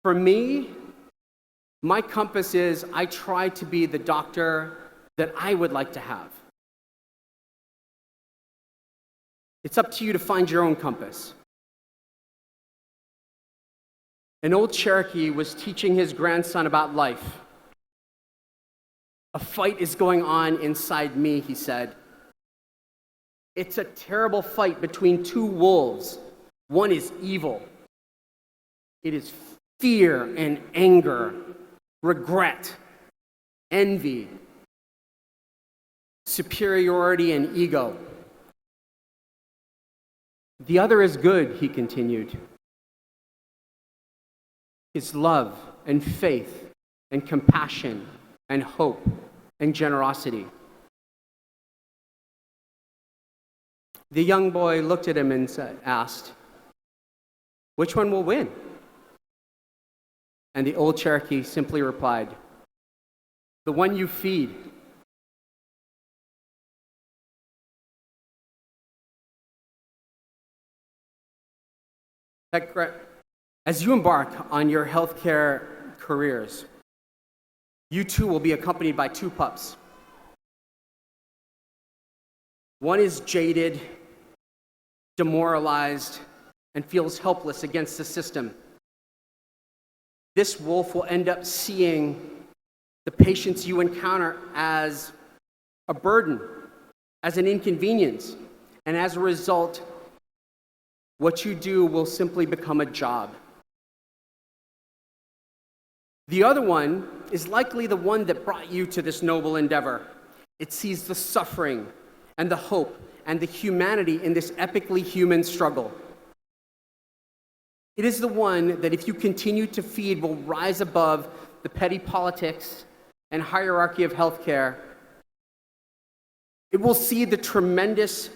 For me, my compass is I try to be the doctor that I would like to have. It's up to you to find your own compass. An old Cherokee was teaching his grandson about life. "A fight is going on inside me," he said. "It's a terrible fight between two wolves. One is evil. It is fear and anger, regret, envy, superiority and ego. The other is good," he continued. "It's love and faith and compassion and hope and generosity." The young boy looked at him and asked, "Which one will win?" And the old Cherokee simply replied, "The one you feed." As you embark on your healthcare careers, you too will be accompanied by two pups. One is jaded, demoralized, and feels helpless against the system. This wolf will end up seeing the patients you encounter as a burden, as an inconvenience, and as a result, what you do will simply become a job. The other one is likely the one that brought you to this noble endeavor. It sees the suffering and the hope and the humanity in this epically human struggle. It is the one that, if you continue to feed, will rise above the petty politics and hierarchy of healthcare. It will see the tremendous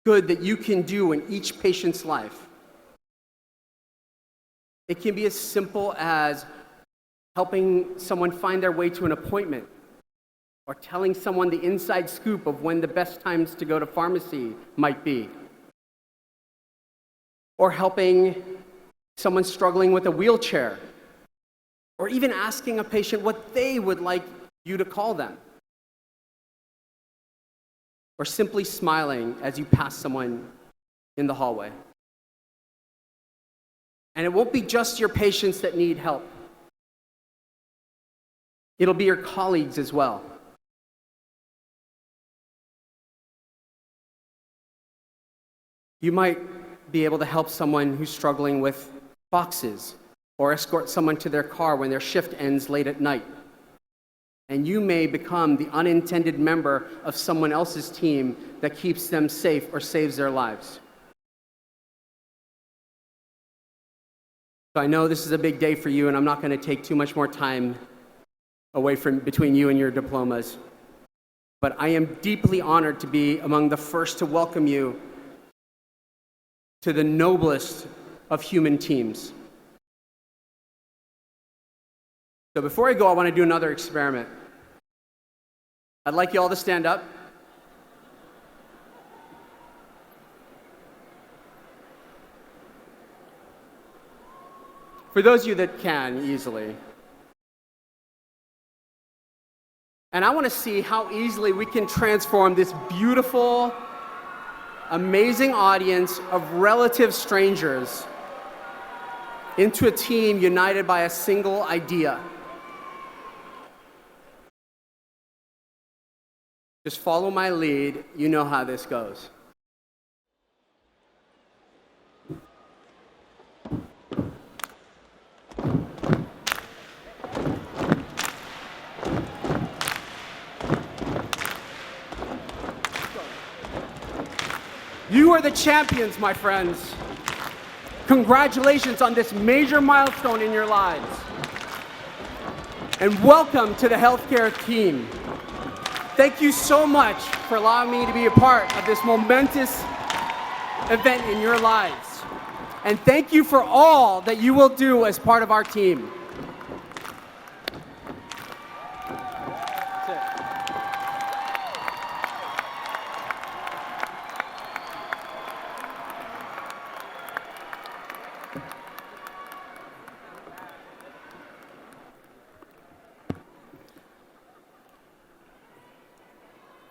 good that you can do in each patient's life. It can be as simple as helping someone find their way to an appointment, or telling someone the inside scoop of when the best times to go to pharmacy might be, or helping someone struggling with a wheelchair, or even asking a patient what they would like you to call them, or simply smiling as you pass someone in the hallway. And it won't be just your patients that need help. It'll be your colleagues as well. You might be able to help someone who's struggling with boxes, or escort someone to their car when their shift ends late at night. And you may become the unintended member of someone else's team that keeps them safe or saves their lives. So I know this is a big day for you, and I'm not going to take too much more time away from between you and your diplomas. But I am deeply honored to be among the first to welcome you to the noblest of human teams. So before I go, I want to do another experiment. I'd like you all to stand up. For those of you that can easily. And I want to see how easily we can transform this beautiful, amazing audience of relative strangers into a team united by a single idea. Just follow my lead. You know how this goes. You are the champions, my friends. Congratulations on this major milestone in your lives. And welcome to the healthcare team. Thank you so much for allowing me to be a part of this momentous event in your lives. And thank you for all that you will do as part of our team.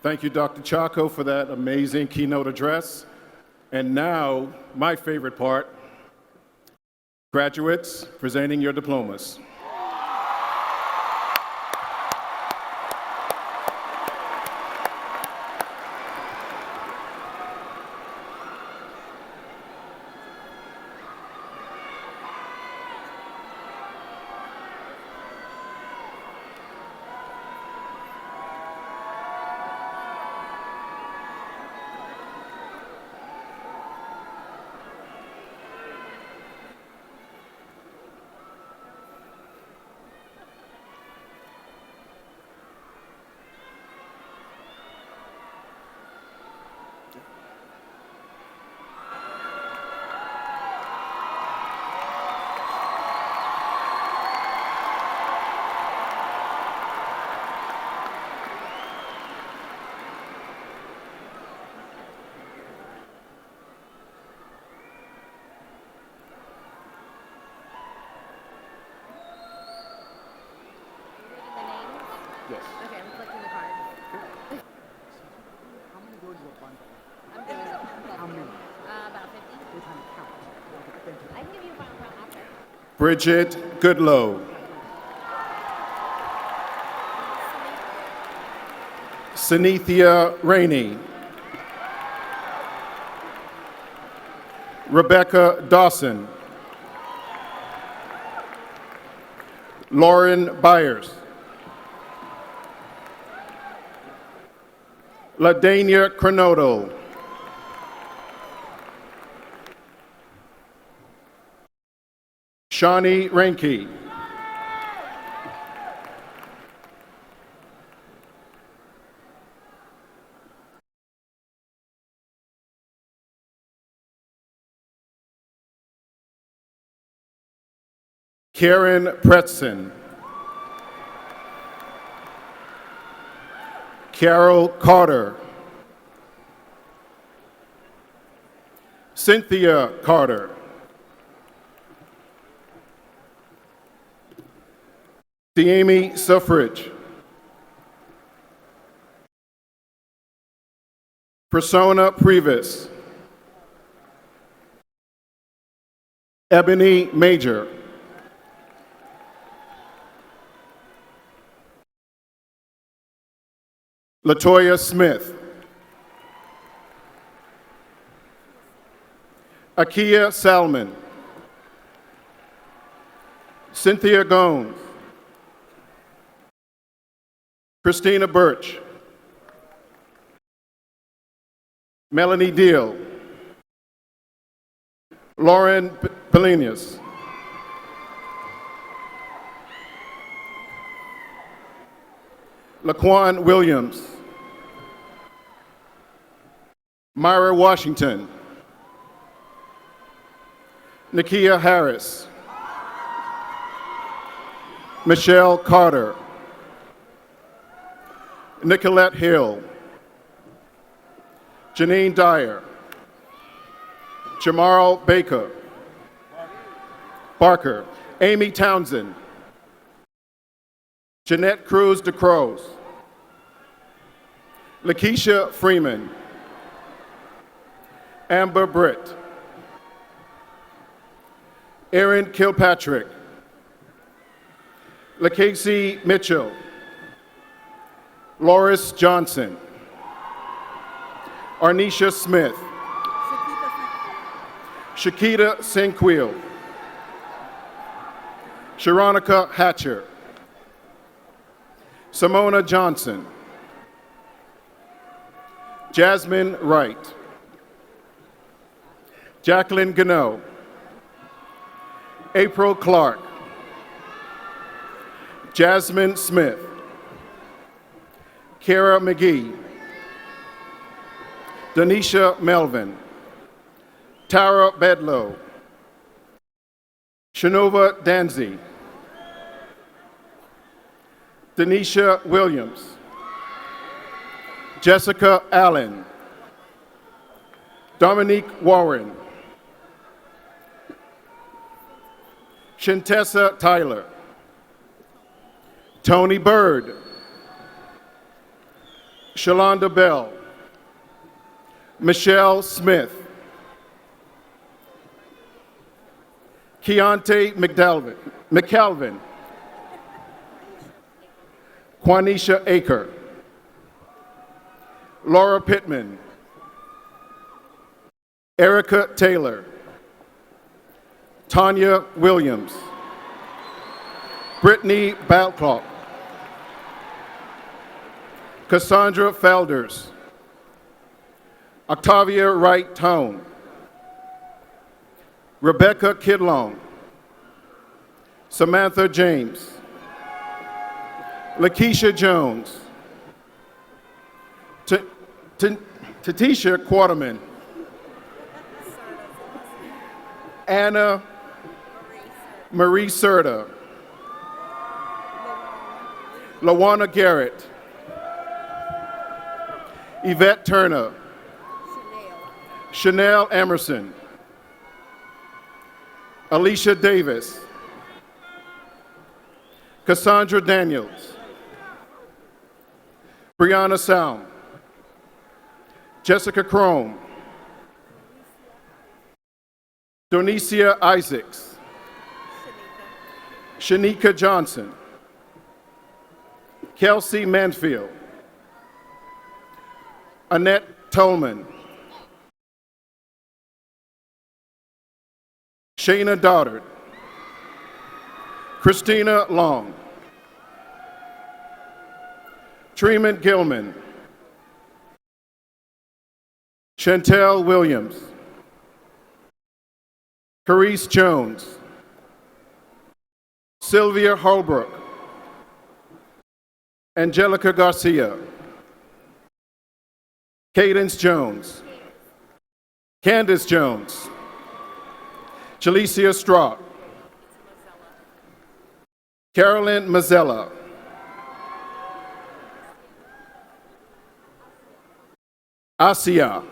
Thank you, Dr. Shaco, for that amazing keynote address. And now, my favorite part, graduates presenting your diplomas. Yes. Okay, I'm collecting the card. How many words will bundle? I'm doing it. How many? About 50. We're trying to count. Okay, thank you. I can give you a final count after. Bridget Goodlow. Synethia Rainey. Rebecca Dawson. Lauren Byers. LaDania Cronoto. Shawnee Reinke. Karen Pretson. Carol Carter. Cynthia Carter. Tiemi Suffrage. Persona Previs. Ebony Major. Latoya Smith. Akia Salmon. Cynthia Gomes. Christina Birch. Melanie Deal. Lauren Pelinius. Laquan Williams. Myra Washington. Nakia Harris. Michelle Carter. Nicolette Hill. Janine Dyer. Jamarl Baker. Barker. Amy Townsend. Jeanette Cruz DeCroze. Lakeisha Freeman. Amber Britt. Erin Kilpatrick. LaCasey Mitchell. Loris Johnson. Arnisha Smith. Shakita Sinquil. Sharonica Hatcher. Simona Johnson. Jasmine Wright. Jacqueline Gano. April Clark. Jasmine Smith. Kara McGee. Denisha Melvin. Tara Bedlow. Shanova Danzy. Denisha Williams. Jessica Allen. Dominique Warren. Shintessa Tyler. Tony Bird. Shalonda Bell. Michelle Smith. Keontae McCalvin. Quanisha Aker. Laura Pittman. Erica Taylor. Tanya Williams. Brittany Balclock. Cassandra Felders. Octavia Wright Tone. Rebecca Kidlong. Samantha James. Lakeisha Jones. Tatisha Quarterman. Anna Marie Serta. Lawana Garrett. Yvette Turner. Chanel Emerson. Alicia Davis. Cassandra Daniels. Brianna Sound. Jessica Crome. Donicia Isaacs. Shanika Johnson. Kelsey Manfield. Annette Tolman. Shayna Doddard. Christina Long. Treman Gilman. Chantel Williams. Carice Jones. Sylvia Holbrook. Angelica Garcia. Cadence Jones. Candace Jones. Jalicia Straw. Carolyn Mazzella. Asia.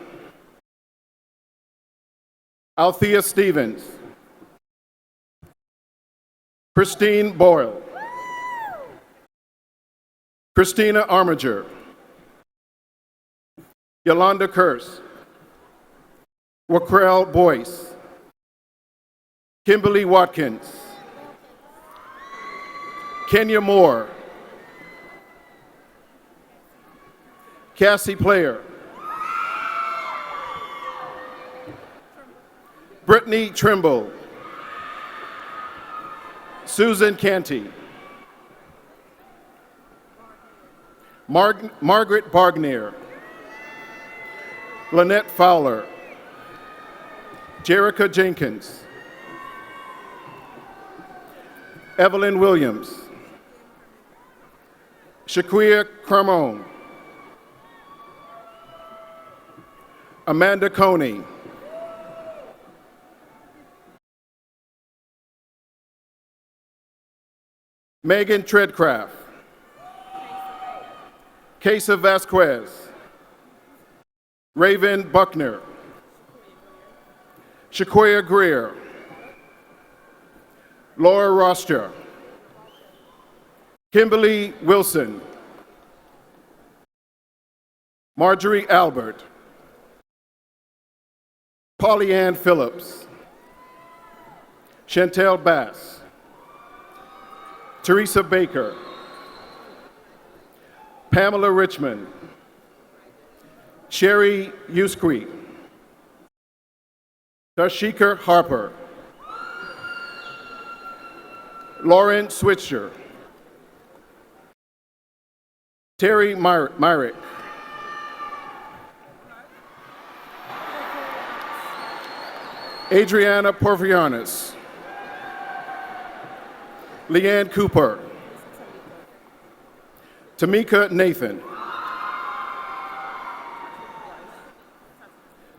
Althea Stevens. Christine Boyle. Christina Armiger. Yolanda Curse. Wakrell Boyce. Kimberly Watkins. Kenya Moore. Cassie Player. Brittany Trimble. Susan Canty. Margaret Bargnier. Lynette Fowler. Jerica Jenkins. Evelyn Williams. Shaquia Cramone. Amanda Coney. Megan Treadcraft. Kesa Vasquez. Raven Buckner. Shaquia Greer. Laura Roster. Kimberly Wilson. Marjorie Albert. Polly Ann Phillips. Chantel Bass. Teresa Baker. Pamela Richmond. Sherry Uscrete. Darshika Harper. Lauren Switzer. Terry Myrick. Adriana Porfianis. Leanne Cooper. Tamika Nathan.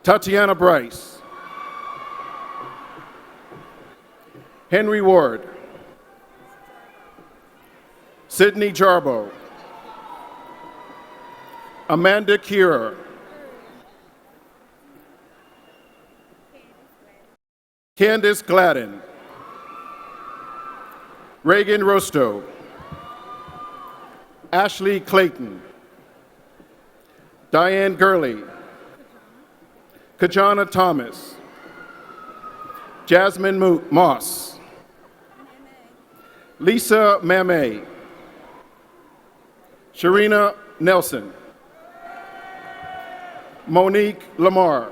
Tatiana Bryce. Henry Ward. Sydney Jarbo. Amanda Kierer. Candace Gladden. Reagan Rostow. Ashley Clayton. Diane Gurley. Kajana Thomas. Jasmine Moss. Lisa Mame. Sharina Nelson. Monique Lamar.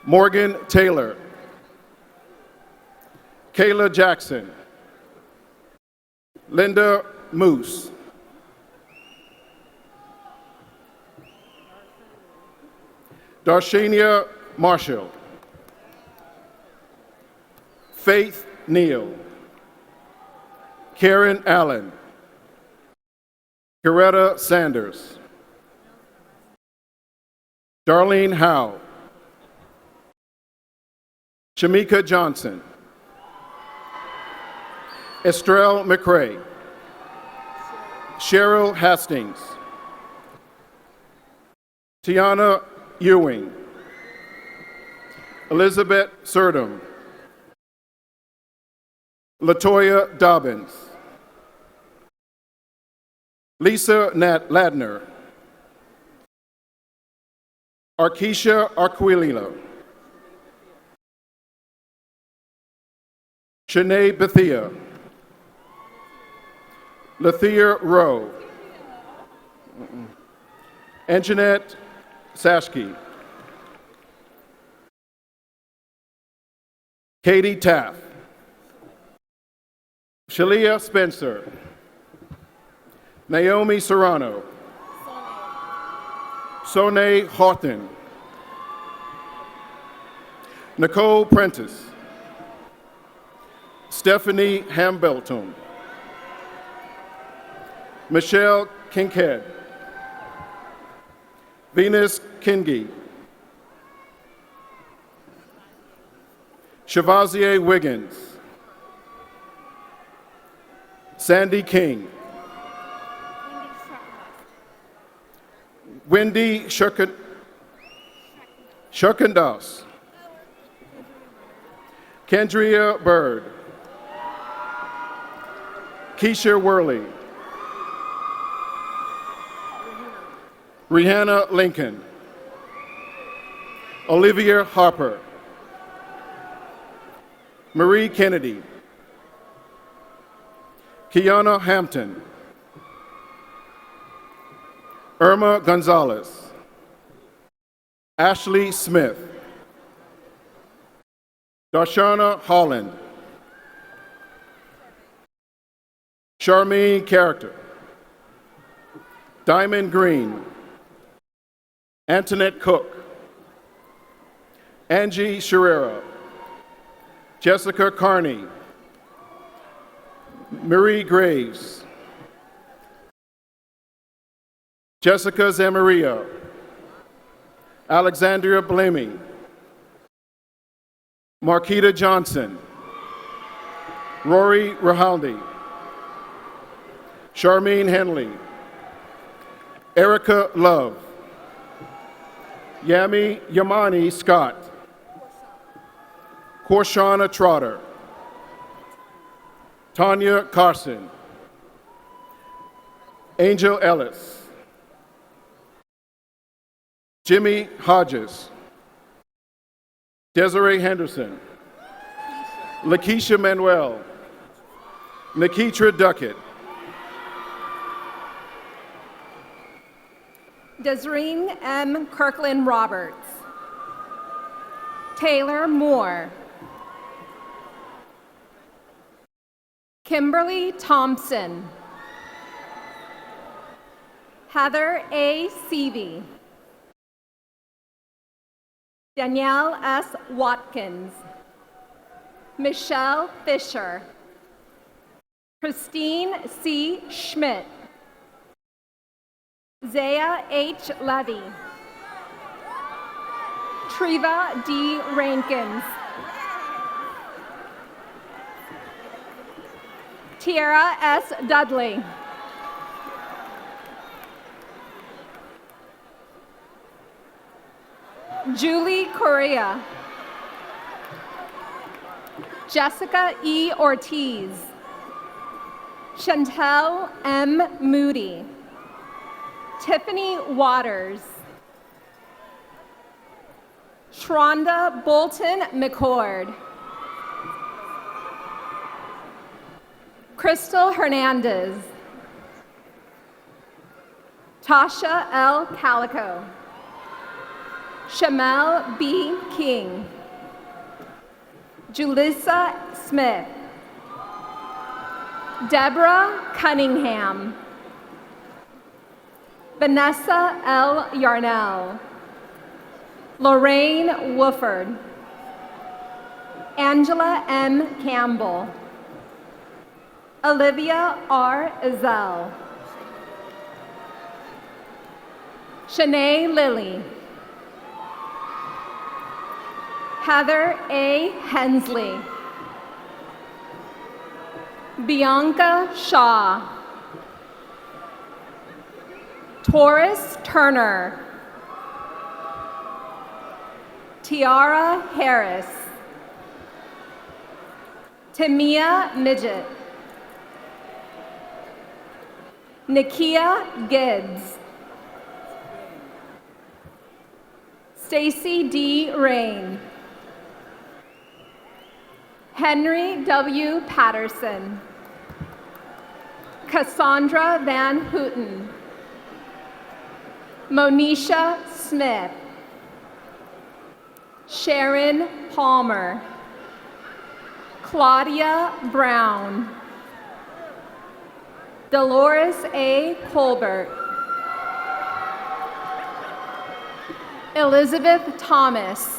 Morgan Taylor. Kayla Jackson. Linda Moose. Darshania Marshall. Faith Neal. Karen Allen. Coretta Sanders. Darlene Howe. Shamika Johnson. Estrelle McCrae. Cheryl Hastings. Tiana Ewing. Elizabeth Surdom. Latoya Dobbins. Lisa Ladner. Arkisha Arquilino. Shanae Bethia. Lathea Rowe. Anjanette Sashke. Katie Taff. Shalia Spencer. Naomi Serrano. Sonae Houghton. Nicole Prentice. Stephanie Hambleton. Michelle Kincaid. Venus Kingi. Shavazier Wiggins. Sandy King. Wendy Shurkendas. Kendria Bird. Keisha Worley. Rihanna Lincoln. Olivia Harper. Marie Kennedy. Kiana Hampton. Irma Gonzalez. Ashley Smith. Darshana Holland. Charmaine Character. Diamond Green. Antoinette Cook. Angie Sherrera. Jessica Carney. Marie Graves. Jessica Zamaria. Alexandria Blamey. Marquita Johnson. Rory Rahaldi. Charmaine Henley. Erica Love. Yamani Scott. Korshana Trotter. Tanya Carson. Angel Ellis. Jimmy Hodges. Desiree Henderson. Lakeisha Manuel. Nikitra Duckett. Desireen M. Kirkland Roberts. Taylor Moore. Kimberly Thompson. Heather A. Seavey. Danielle S. Watkins. Michelle Fisher. Christine C. Schmidt. Zaya H. Levy. Treva D. Rankins. Tiara S. Dudley. Julie Correa. Jessica E. Ortiz. Chantel M. Moody. Tiffany Waters. Shronda Bolton McCord. Crystal Hernandez. Tasha L. Calico. Shamel B. King. Julissa Smith. Deborah Cunningham. Vanessa L. Yarnell. Lorraine Wooford. Angela M. Campbell. Olivia R. Ezell. Shanae Lilly. Heather A. Hensley. Bianca Shaw. Taurus Turner. Tiara Harris. Tamia Midget. Nakia Gibbs. Stacy D. Rain. Henry W. Patterson. Cassandra Van Houten. Monisha Smith. Sharon Palmer. Claudia Brown. Dolores A. Colbert. Elizabeth Thomas.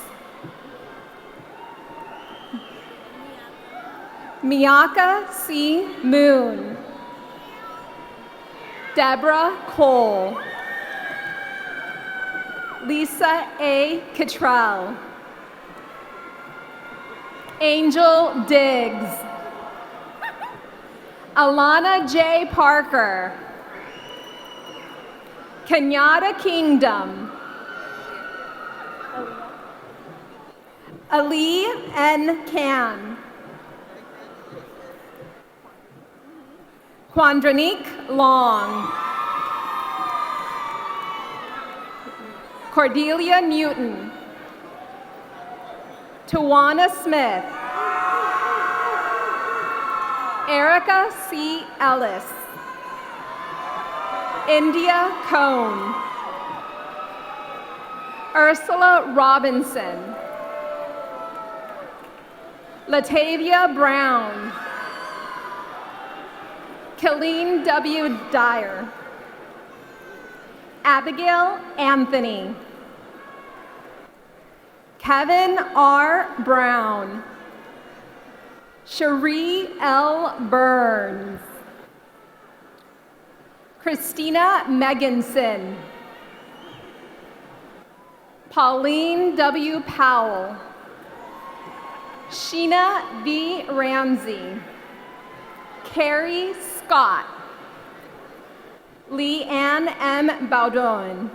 Miyaka C. Moon. Deborah Cole. Lisa A. Cottrell. Angel Diggs. Alana J. Parker. Kenyatta Kingdom. Ali N. Can. Quandranique Long. Cordelia Newton. Tawana Smith. Erica C. Ellis. India Cone. Ursula Robinson. Latavia Brown. Killeen W. Dyer. Abigail Anthony. Kevin R. Brown. Cherie L. Burns. Christina Meganson. Pauline W. Powell. Sheena V. Ramsey. Carrie Scott. Leanne M. Baudon.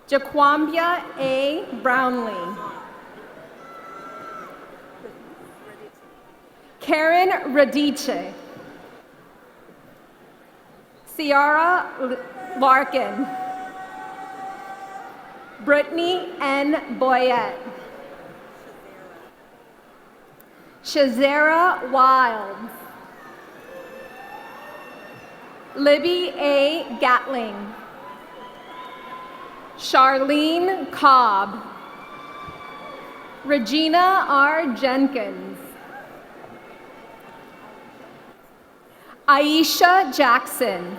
Jaquambia A. Brownlee. Karen Radice. Ciara Larkin. Brittany N. Boyette. Shazera Wilds. Libby A. Gatling. Charlene Cobb. Regina R. Jenkins. Aisha Jackson.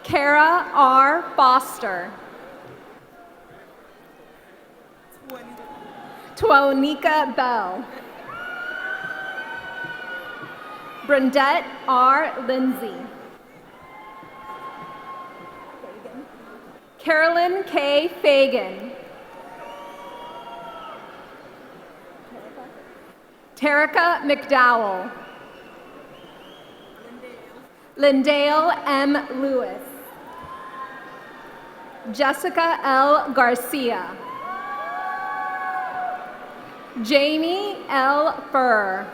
Kara R. Foster. Twonika Bell. Brendette R. Lindsay. Carolyn K. Fagan. Terica McDowell. Lindale M. Lewis. Jessica L. Garcia. Jamie L. Furr.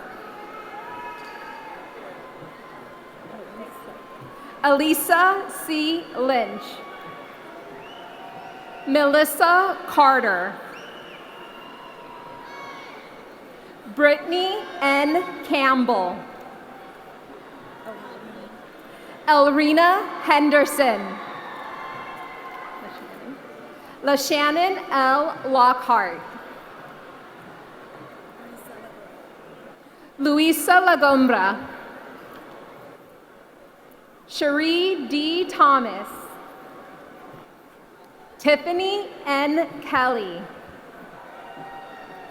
Elisa C. Lynch. Melissa Carter. Brittany N. Campbell. Elrena Henderson. LaShannon L. Lockhart. Luisa Lagombra. Cherie D. Thomas. Tiffany N. Kelly.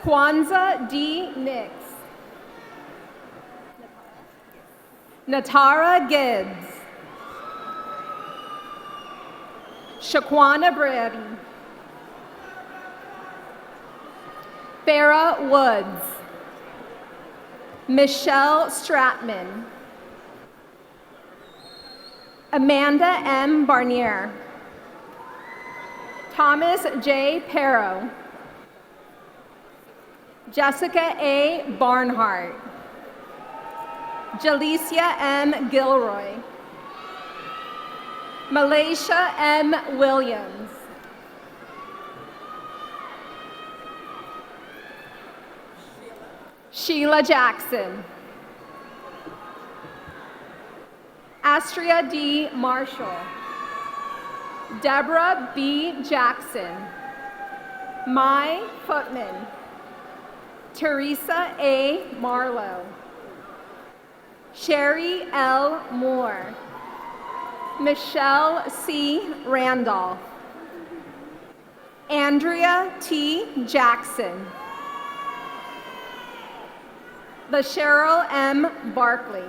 Kwanzaa D. Nix. Natara Gibbs. Shaquana Brady. Farah Woods. Michelle Stratman. Amanda M. Barnier. Thomas J. Perro. Jessica A. Barnhart. Jalicia M. Gilroy. Malaysia M. Williams. Sheila Jackson. Astria D. Marshall. Deborah B. Jackson. Mai Footman. Teresa A. Marlowe. Sherry L. Moore. Michelle C. Randolph. Andrea T. Jackson. LaCheryl M. Barkley.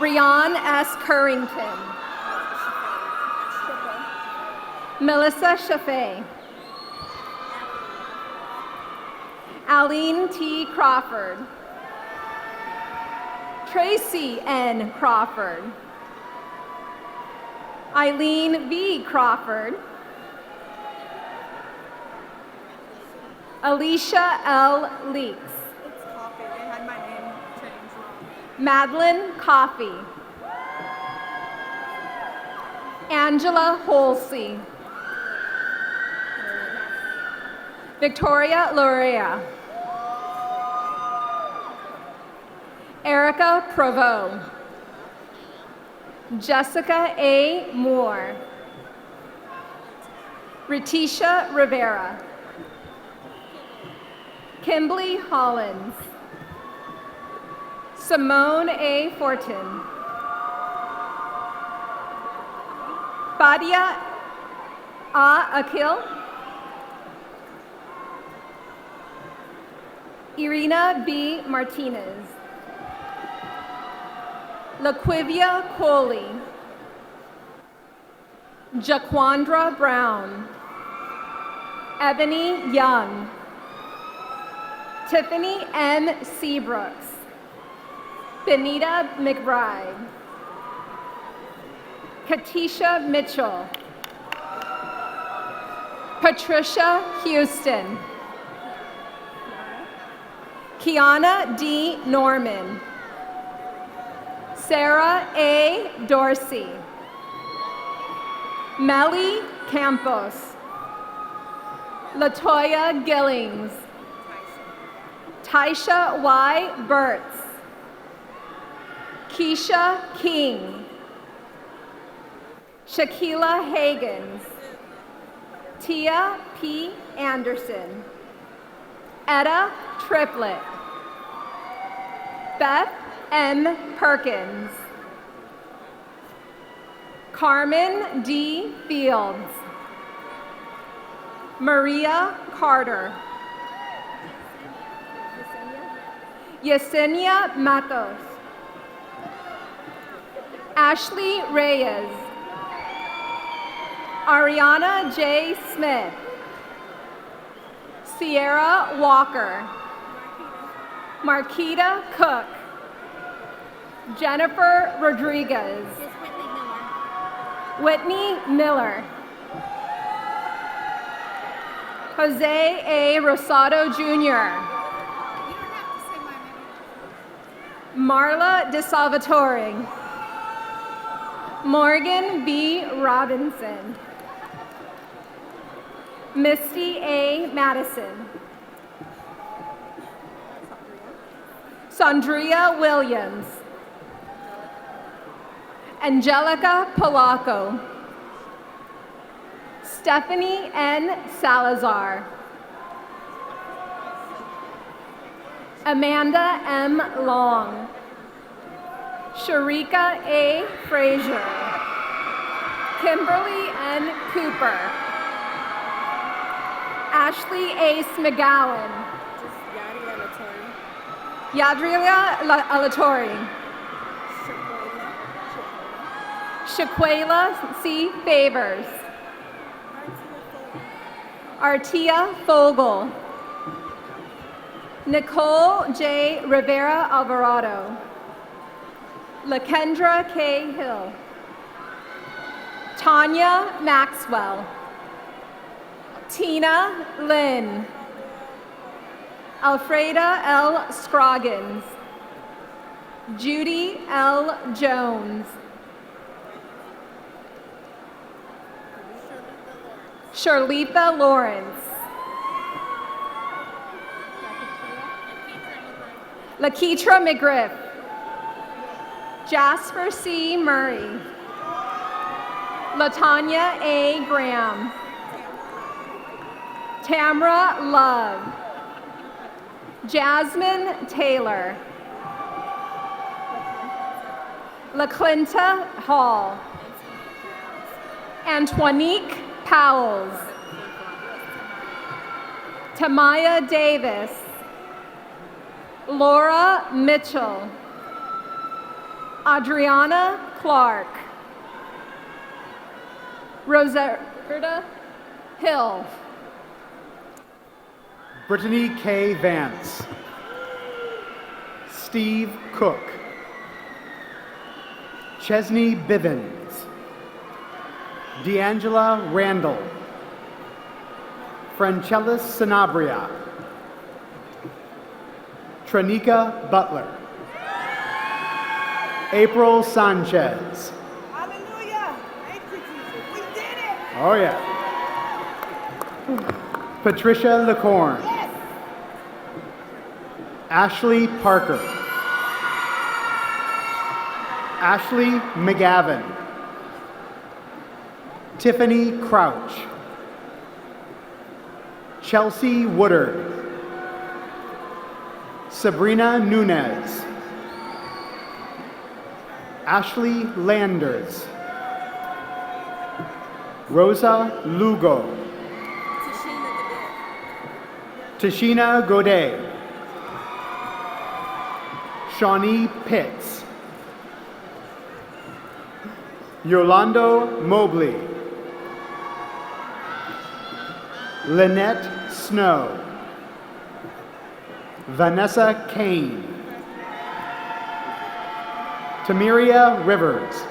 Rian S. Currington. Melissa Chaffee. Aline T. Crawford. Tracy N. Crawford. Eileen V. Crawford. Alicia L. Leaks. Madeline Coffey. Angela Holsey. Victoria Lorea. Erica Provo. Jessica A. Moore. Ritisha Rivera. Kimberly Hollins. Simone A. Fortin. Badia A. Akil. Irina B. Martinez. Laquivia Coley. Jaquandra Brown. Ebony Young. Tiffany M. Seabrooks. Benita McBride. Katisha Mitchell. Patricia Houston. Kiana D. Norman. Sarah A. Dorsey. Melly Campos. Latoya Gillings. Taisha Y. Burtz. Keisha King. Shaquila Hagans. Tia P. Anderson. Etta Triplett. Beth M. Perkins. Carmen D. Fields. Maria Carter. Yesenia Matos. Ashley Reyes. Ariana J. Smith. Sierra Walker. Marquita Cook. Jennifer Rodriguez. Whitney Miller. Jose A. Rosado Jr. Marla DeSalvatore. Morgan B. Robinson. Misty A. Madison. Sandria Williams. Angelica Polaco. Stephanie N. Salazar. Amanda M. Long. Sharika A. Frazier. Kimberly N. Cooper. Ashley Ace McGowan. Yadria Alatori. Shaquela C. Favors. Artia Fogel. Nicole J. Rivera Alvarado. Lakendra K. Hill. Tanya Maxwell. Tina Lynn. Alfreda L. Scroggins. Judy L. Jones. Charlitha Lawrence. Lakeitra McGriff. Jasper C. Murray. Latanya A. Graham. Tamra Love. Jasmine Taylor. LaClinta Hall. Antonique Powells. Tamaya Davis. Laura Mitchell. Adriana Clark. Roberta Hill. Brittany K. Vance. Steve Cook. Chesney Bivens, D'Angela Randall, Francellis Sanabria, Tranika Butler, April Sanchez. Hallelujah. Thank you, Jesus. We did it. Oh yeah. Patricia LaCorn. Yes. Ashley Parker. Ashley McGavin. Tiffany Crouch. Chelsea Woodard. Sabrina Nunez. Ashley Landers. Rosa Lugo. Tashina Godet. Shawnee Pitts. Yolando Mobley. Lynette Snow. Vanessa Kane. Tamiria Rivers.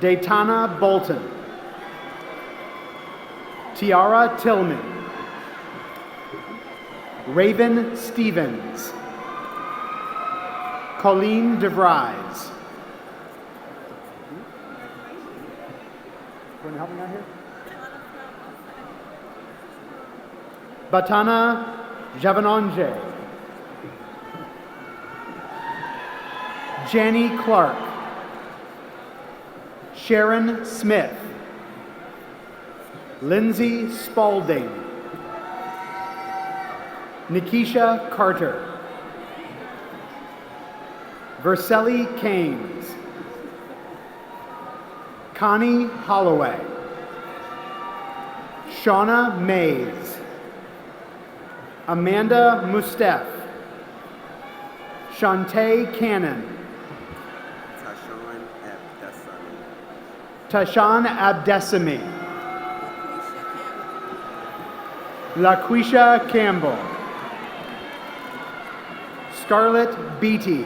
Daytona Bolton. Tiara Tillman. Raven Stevens. Colleen DeVries. Want to help me out here? Batana Javanonje. Janie Clark. Sharon Smith. Lindsay Spalding. Nikisha Carter. Verselli Caines. Connie Holloway. Shauna Mays. Amanda Mustef. Shantae Cannon. Tashawn Abdesami. LaQuisha Campbell. Scarlett Beatty.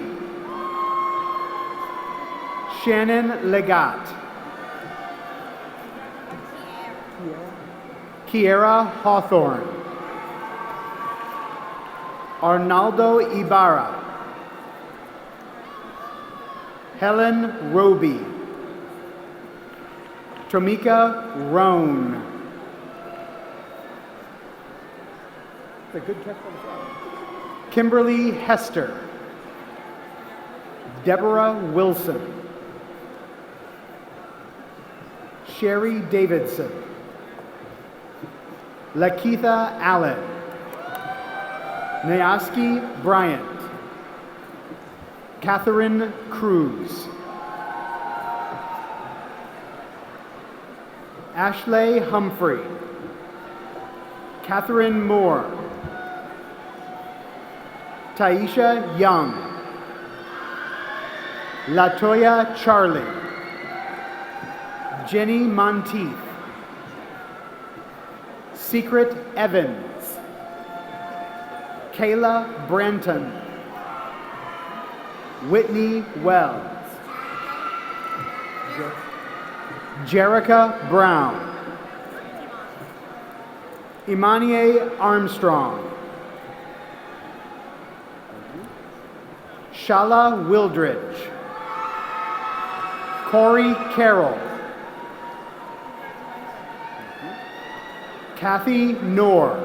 Shannon Legat. Kiera Hawthorne. Arnaldo Ibarra. Helen Roby. Tomika Roan. That's a good catch for the flag. Kimberly Hester. Deborah Wilson. Sherry Davidson. Lakeitha Allen. Nayaski Bryant. Catherine Cruz. Ashley Humphrey. Catherine Moore. Taisha Young. Latoya Charlie. Jenny Monteith. Secret Evans. Kayla Branton. Whitney Wells. Jerica Brown. Imanie Armstrong. Shala Wildridge. Corey Carroll. Kathy Knorr.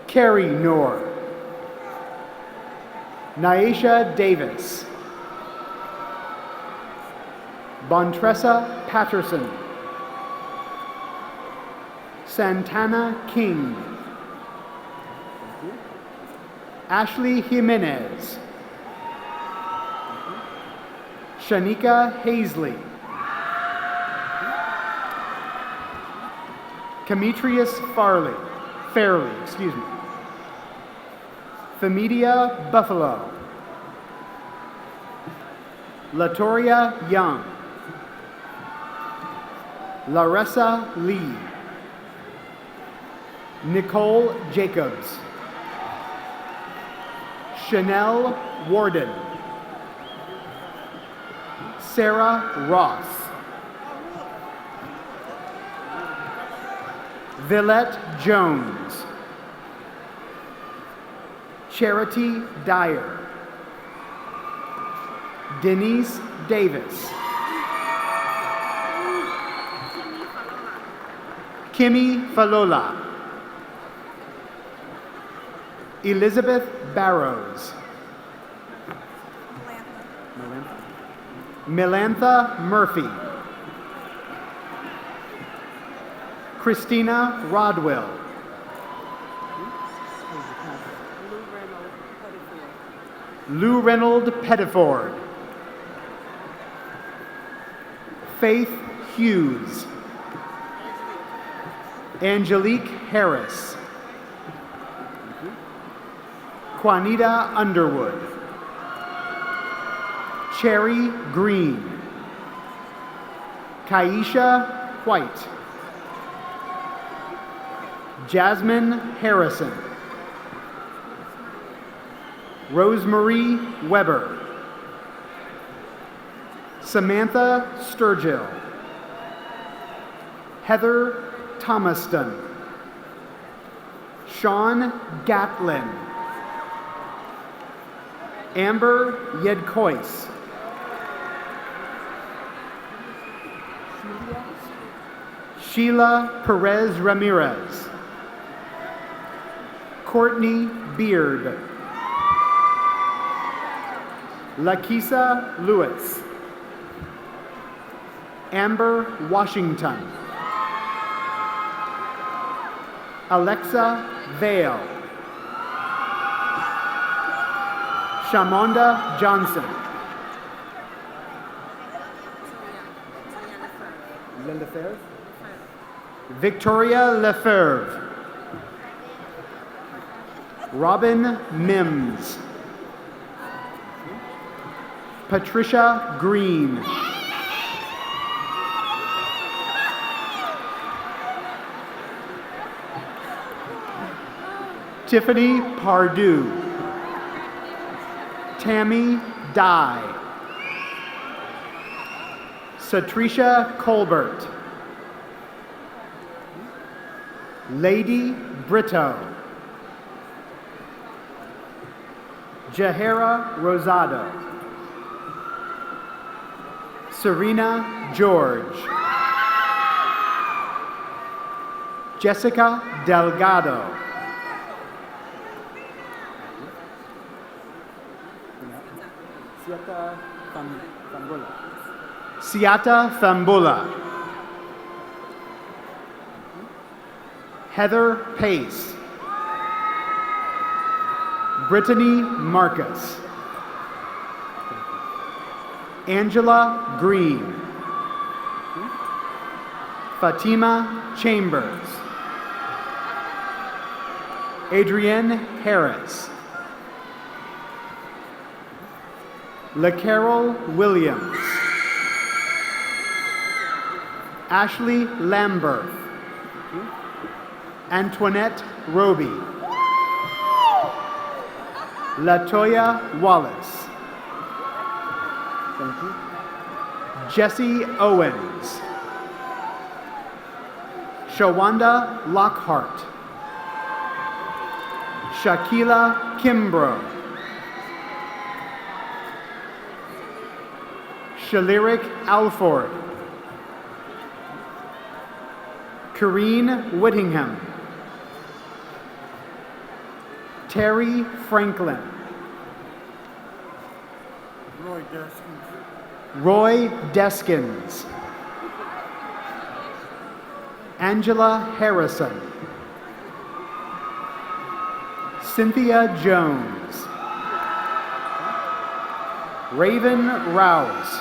Carrie Knorr. Naisha Davis. Bontressa Patterson. Santana King. Ashley Jimenez. Shanika Hazley. Demetrius Fairley, excuse me. Famedia Buffalo. Latoria Young. Larissa Lee. Nicole Jacobs. Chanel Warden. Sarah Ross. Villette Jones. Charity Dyer. Denise Davis. Kimmy Falola. Elizabeth Barrows. Melantha Murphy. Christina Rodwell. Lou Reynold Pettiford. Faith Hughes. Angelique Harris. Juanita Underwood. Cherry Green. Kaisha White. Jasmine Harrison. Rosemary Weber. Samantha Sturgill. Heather Thomaston. Sean Gatlin. Amber Yedkois. Sheila Perez Ramirez. Courtney Beard. Lakisa Lewis. Amber Washington. Alexa Vale. Shamonda Johnson. Victoria Lefebvre. Robin Mims. Patricia Green. Tiffany Pardue. Tammy Dye. Satricia Colbert. Lady Brito. Jahera Rosado. Serena George. Jessica Delgado. Siata Fambula. Heather Pace. Brittany Marcus. Angela Green. Fatima Chambers. Adrienne Harris. LaCarol Williams. Ashley Lambert. Antoinette Roby. Latoya Wallace. Jesse Owens. Shawanda Lockhart. Shakila Kimbrough. Shalirik Alford. Kareen Whittingham. Terry Franklin. Roy Deskins. Angela Harrison. Cynthia Jones. Raven Rouse.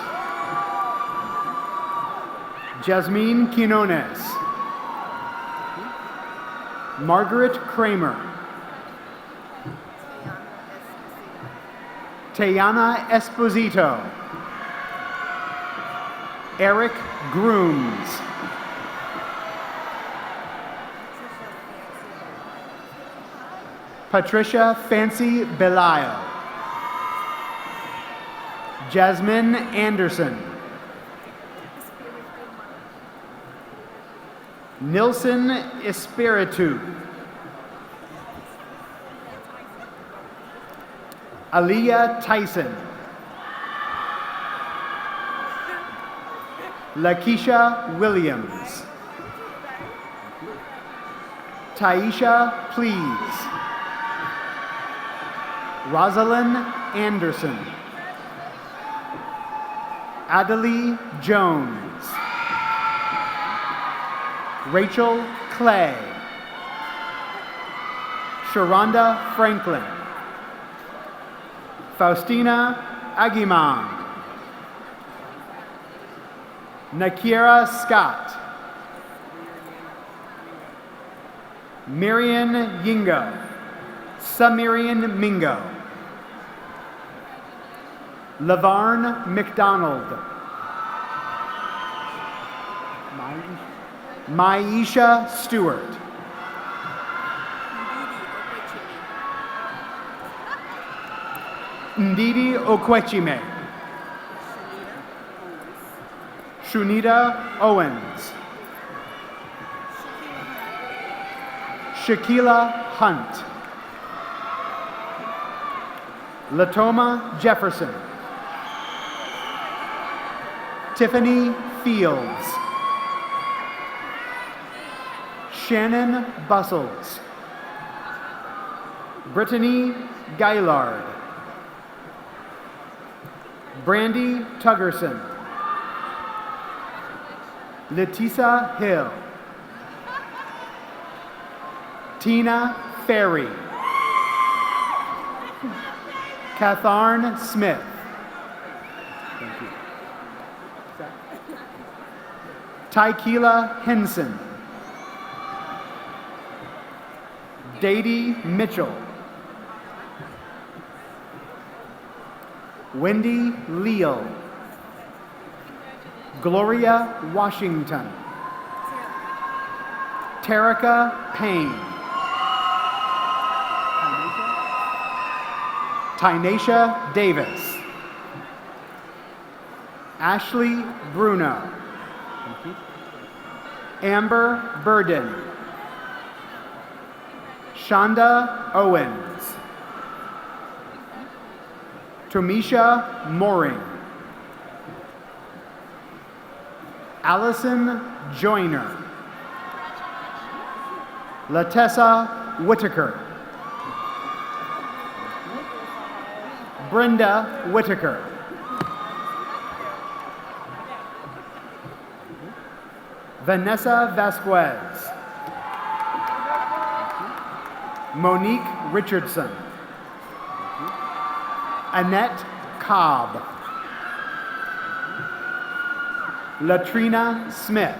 Jasmine Quinones. Margaret Kramer. Tayana Esposito. Eric Grooms. Patricia Fancy Belial. Jasmine Anderson. Nilson Espiritu. Aaliyah Tyson. Lakeisha Williams. Taisha Please. Rosalind Anderson. Adelie Jones. Rachel Clay. Sharonda Franklin. Faustina Aguiman. Nakira Scott. Miriam Yingo. Samirian Mingo. Lavarn McDonald. Maisha Stewart. Ndidi Okwechime. Shunita Owens. Shaquila Hunt. Latoma Jefferson. Tiffany Fields. Shannon Bustles. Brittany Gaillard. Brandy Tuggerson. Letisa Hill. Tina Ferry. Catharn Smith. Thank you. Tykeela Henson. Dadey Mitchell. Wendy Leal. Gloria Washington. Terica Payne. Tynacia Davis. Ashley Bruno. Amber Burden. Shonda Owens. Tomisha Mooring. Allison Joyner. Latessa Whitaker. Brenda Whitaker. Vanessa Vasquez. Monique Richardson. Annette Cobb. Latrina Smith.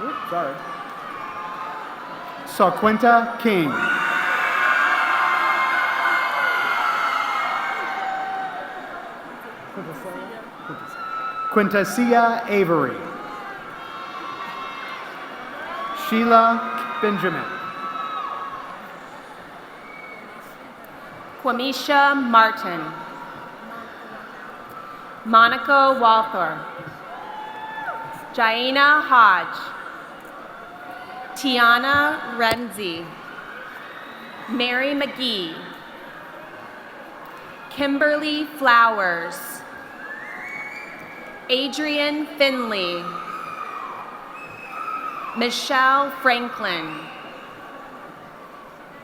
Oops, sorry. Sarquenta King. Quintasia Avery. Sheila Benjamin. Quamisha Martin. Monica Walther. Jaina Hodge. Tiana Renzi. Mary McGee. Kimberly Flowers. Adrian Finley. Michelle Franklin.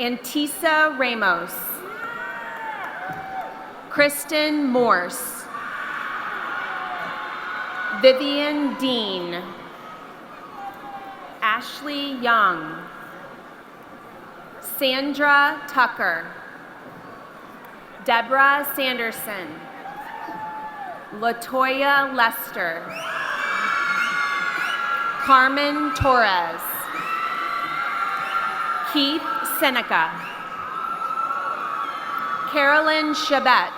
Antisa Ramos. Kristen Morse. Vivian Dean. Ashley Young. Sandra Tucker. Deborah Sanderson. Latoya Lester. Carmen Torres. Keith Seneca. Carolyn Chabet.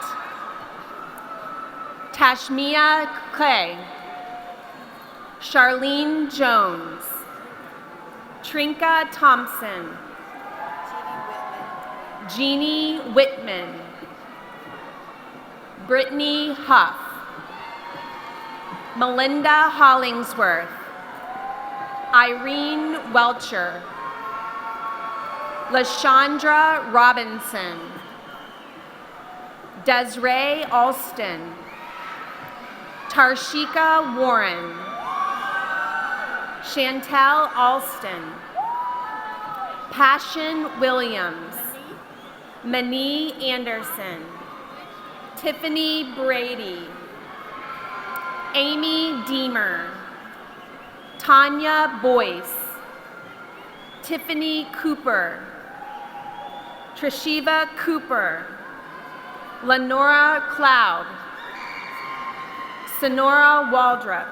Tashmia Clay. Charlene Jones. Trinka Thompson. Jeannie Whitman. Brittany Huff. Melinda Hollingsworth. Irene Welcher. LaShondra Robinson. Desiree Alston. Tarshika Warren. Chantel Alston. Passion Williams. Mani Anderson. Tiffany Brady. Amy Deemer. Tanya Boyce. Tiffany Cooper. Trishiva Cooper. Lenora Cloud. Sonora Waldrop.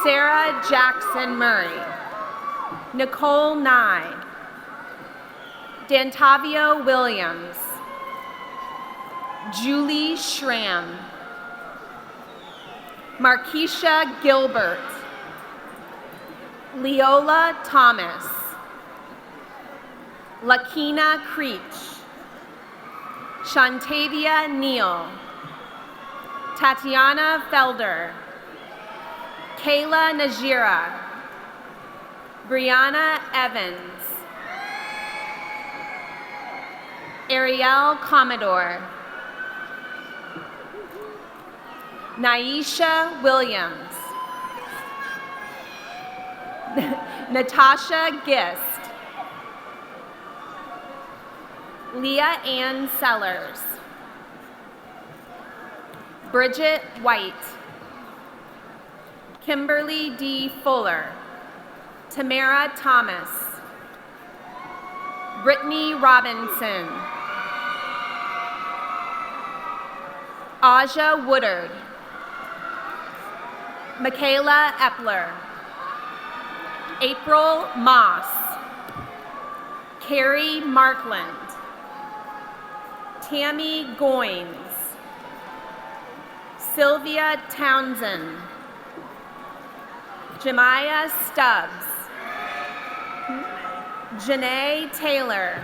Sarah Jackson Murray. Nicole Nye. Dantavio Williams. Julie Schramm. Markeisha Gilbert. Leola Thomas. Lakina Creech. Shantavia Neal. Tatiana Felder. Kayla Najira. Brianna Evans. Ariel Commodore. Naisha Williams. Natasha Gist. Leah Ann Sellers. Bridget White. Kimberly D. Fuller. Tamara Thomas. Brittany Robinson. Aja Woodard. Michaela Epler. April Moss. Carrie Markland. Tammy Goins. Sylvia Townsend. Jemiah Stubbs. Janae Taylor.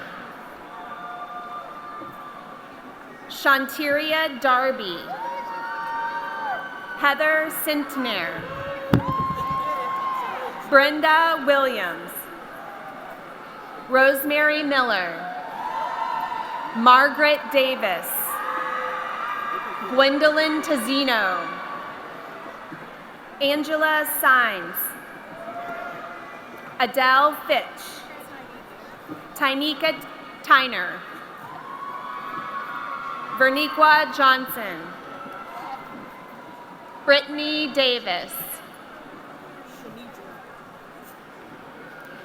Shantiria Darby. Heather Sintner. Brenda Williams. Rosemary Miller. Margaret Davis. Gwendolyn Tazino. Angela Sines. Adele Fitch. Tynika Tyner. Verniqua Johnson. Brittany Davis.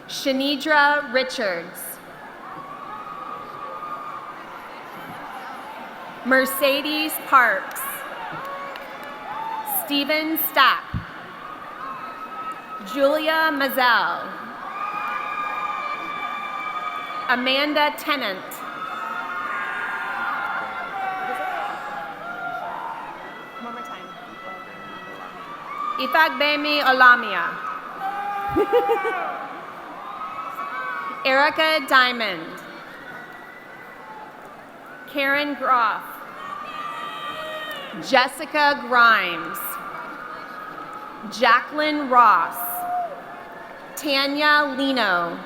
Shanidra Richards. Mercedes Parks. Stephen Stapp. Julia Mazel. Amanda Tennant. One more time. Ifagbemi Olamia. Erica Diamond. Karen Groff. Jessica Grimes. Jacqueline Ross. Tanya Lino.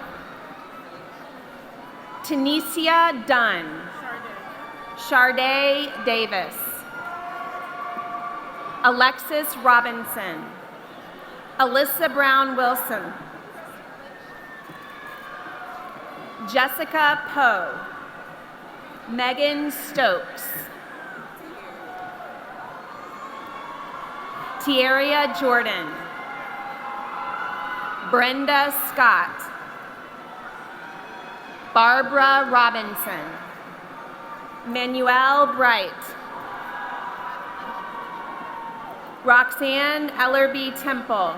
Tanisha Dunn. Sharday Davis. Alexis Robinson. Alyssa Brown Wilson. Jessica Poe. Megan Stokes. Tierria Jordan. Brenda Scott. Barbara Robinson. Manuel Bright. Roxanne Ellerby Temple.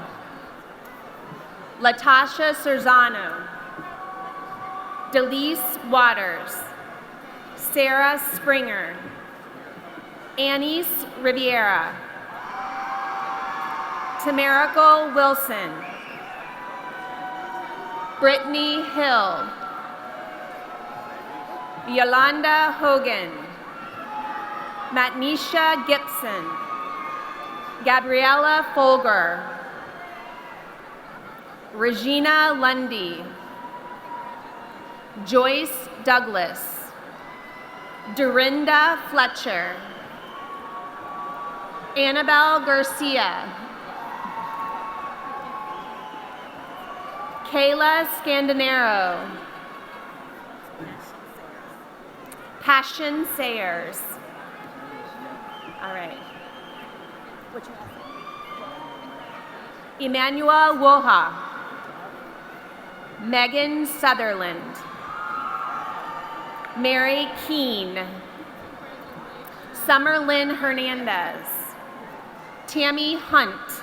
Latasha Serzano. Delise Waters. Sarah Springer. Anise Riviera. Tamarical Wilson. Brittany Hill. Yolanda Hogan. Matnisha Gibson, Gabriella Folger, Regina Lundy, Joyce Douglas, Dorinda Fletcher, Annabelle Garcia, Kayla Scandinaro, Passion Sayers. All right. Emmanuel Woha, Megan Sutherland, Mary Keene, Summer Lynn Hernandez, Tammy Hunt,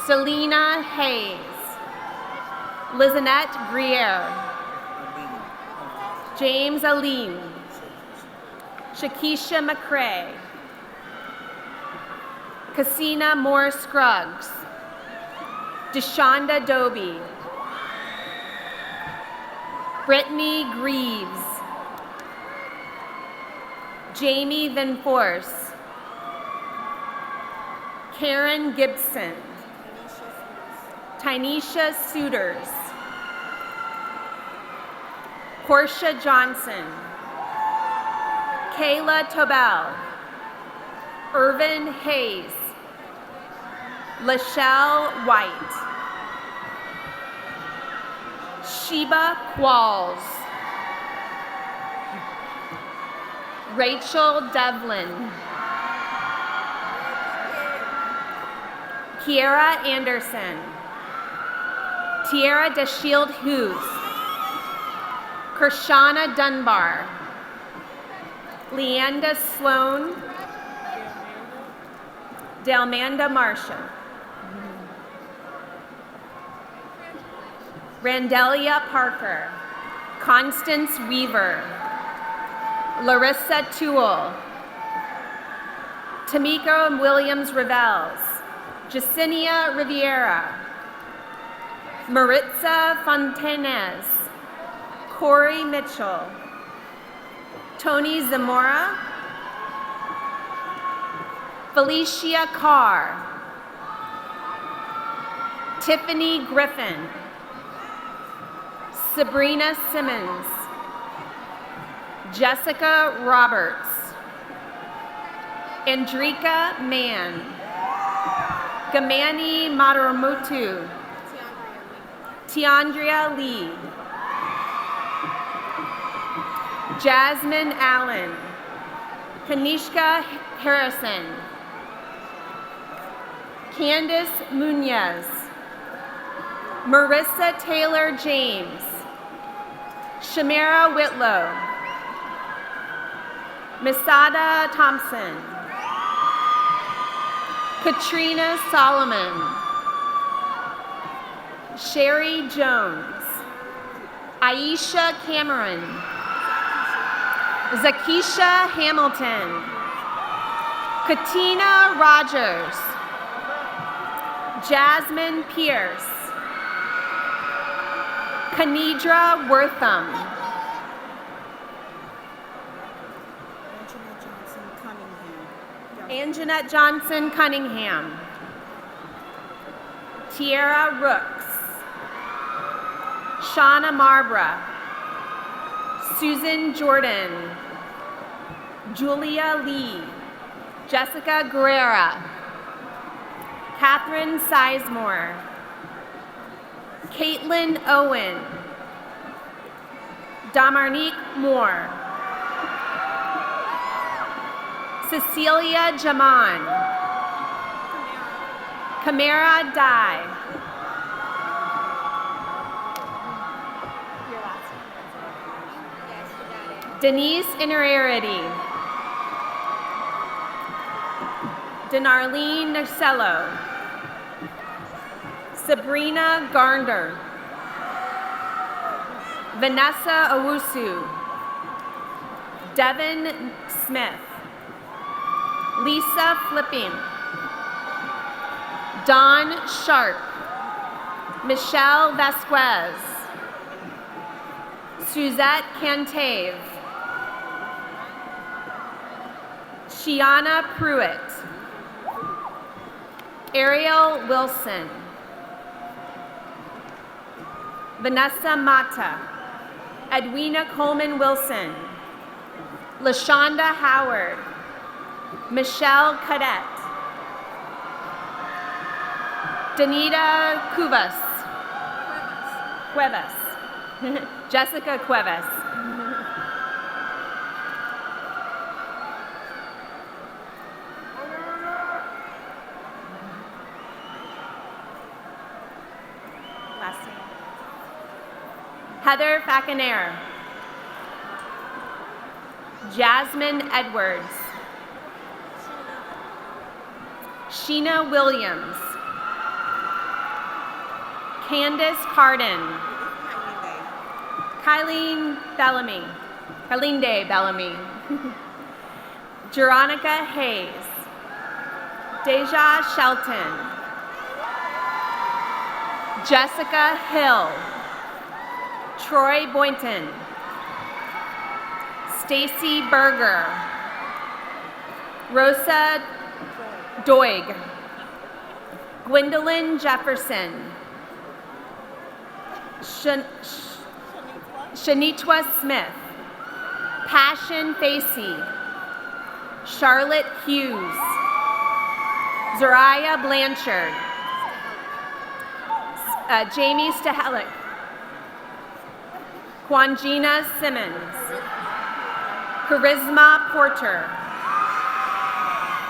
Selena Hayes, Lizanette Grier, James Aline, Shakisha McCrae, Cassina Moore Scruggs, Deshonda Doby, Brittany Greaves, Jamie Van Force, Karen Gibson, Tynesha Suitors, Portia Johnson, Kayla Tobel, Irvin Hayes, Lachelle White, Sheba Qualls, Rachel Devlin, Kiera Anderson, Tierra DeShield Hughes, Kershana Dunbar, Leanda Sloan, Delmanda Marshall, Randelia Parker, Constance Weaver, Larissa Toole, Tamika Williams Revels, Jacinia Riviera, Maritza Fontanez, Corey Mitchell, Tony Zamora, Felicia Carr, Tiffany Griffin, Sabrina Simmons, Jessica Roberts, Andrika Mann, Gamani Mataramutu, Tiandria Lee, Jasmine Allen, Kanishka Harrison, Candace Munoz, Marissa Taylor James, Shamara Whitlow, Misada Thompson, Katrina Solomon, Sherry Jones, Aisha Cameron, Zakisha Hamilton, Katina Rogers, Jasmine Pierce, Kanidra Wortham, Anjanette Johnson Cunningham, Tierra Rooks, Shauna Marbra, Susan Jordan, Julia Lee, Jessica Guerrera, Catherine Sizemore, Caitlin Owen, Damarnique Moore, Cecilia Jaman, Kamara Dye, Denise Inararity, Denarlene Narcello, Sabrina Garnder, Vanessa Owusu, Devin Smith, Lisa Flipping, Dawn Sharp, Michelle Vasquez, Suzette Cantave, Shiana Pruitt. Ariel Wilson. Vanessa Mata. Edwina Coleman Wilson. LaShonda Howard. Michelle Cadet. Danita Cuevas. Jessica Cuevas. Last name. Heather Falconer. Jasmine Edwards. Sheena Williams. Candace Carden. Kylene Day Bellamy. Jeronica Hayes. Deja Shelton. Jessica Hill. Troy Boynton. Stacy Berger. Rosa Doig. Gwendolyn Jefferson. Shanitwa Smith. Passion Facey. Charlotte Hughes. Zariah Blanchard. Jamie Stahelic. Quangina Simmons. Charisma Porter.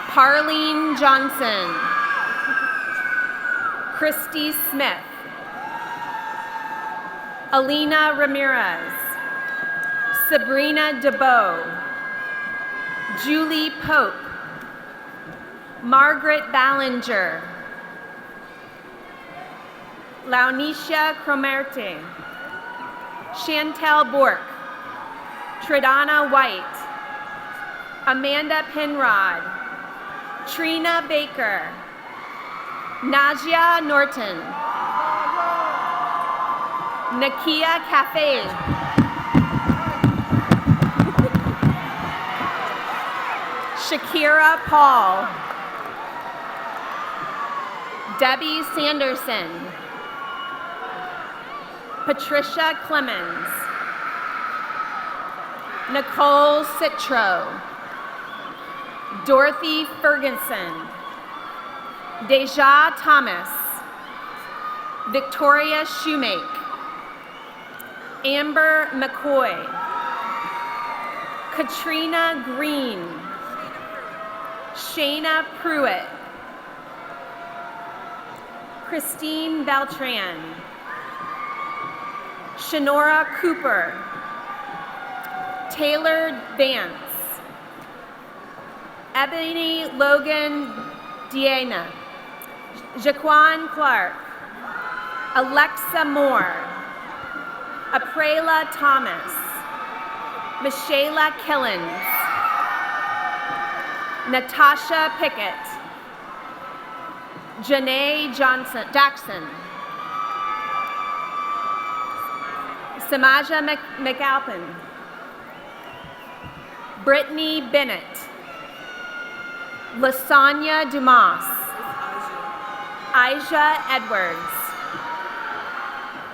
Parlene Johnson. Christy Smith. Alina Ramirez. Sabrina DeBow. Julie Pope. Margaret Ballinger. Launisha Cromerte. Chantel Bork. Tridana White. Amanda Penrod. Trina Baker. Najia Norton. Nakia Cafe. Shakira Paul. Debbie Sanderson. Patricia Clemens. Nicole Citro. Dorothy Ferguson. Deja Thomas. Victoria Shoemake. Amber McCoy. Katrina Green. Shayna Pruitt. Christine Beltran. Shanora Cooper. Taylor Vance. Ebony Logan Diana. Jaquan Clark. Alexa Moore. Aprela Thomas. Michaela Killens. Natasha Pickett. Janae Jackson. Samaja McAlpin. Brittany Bennett. Lasagna Dumas. Aisha Edwards.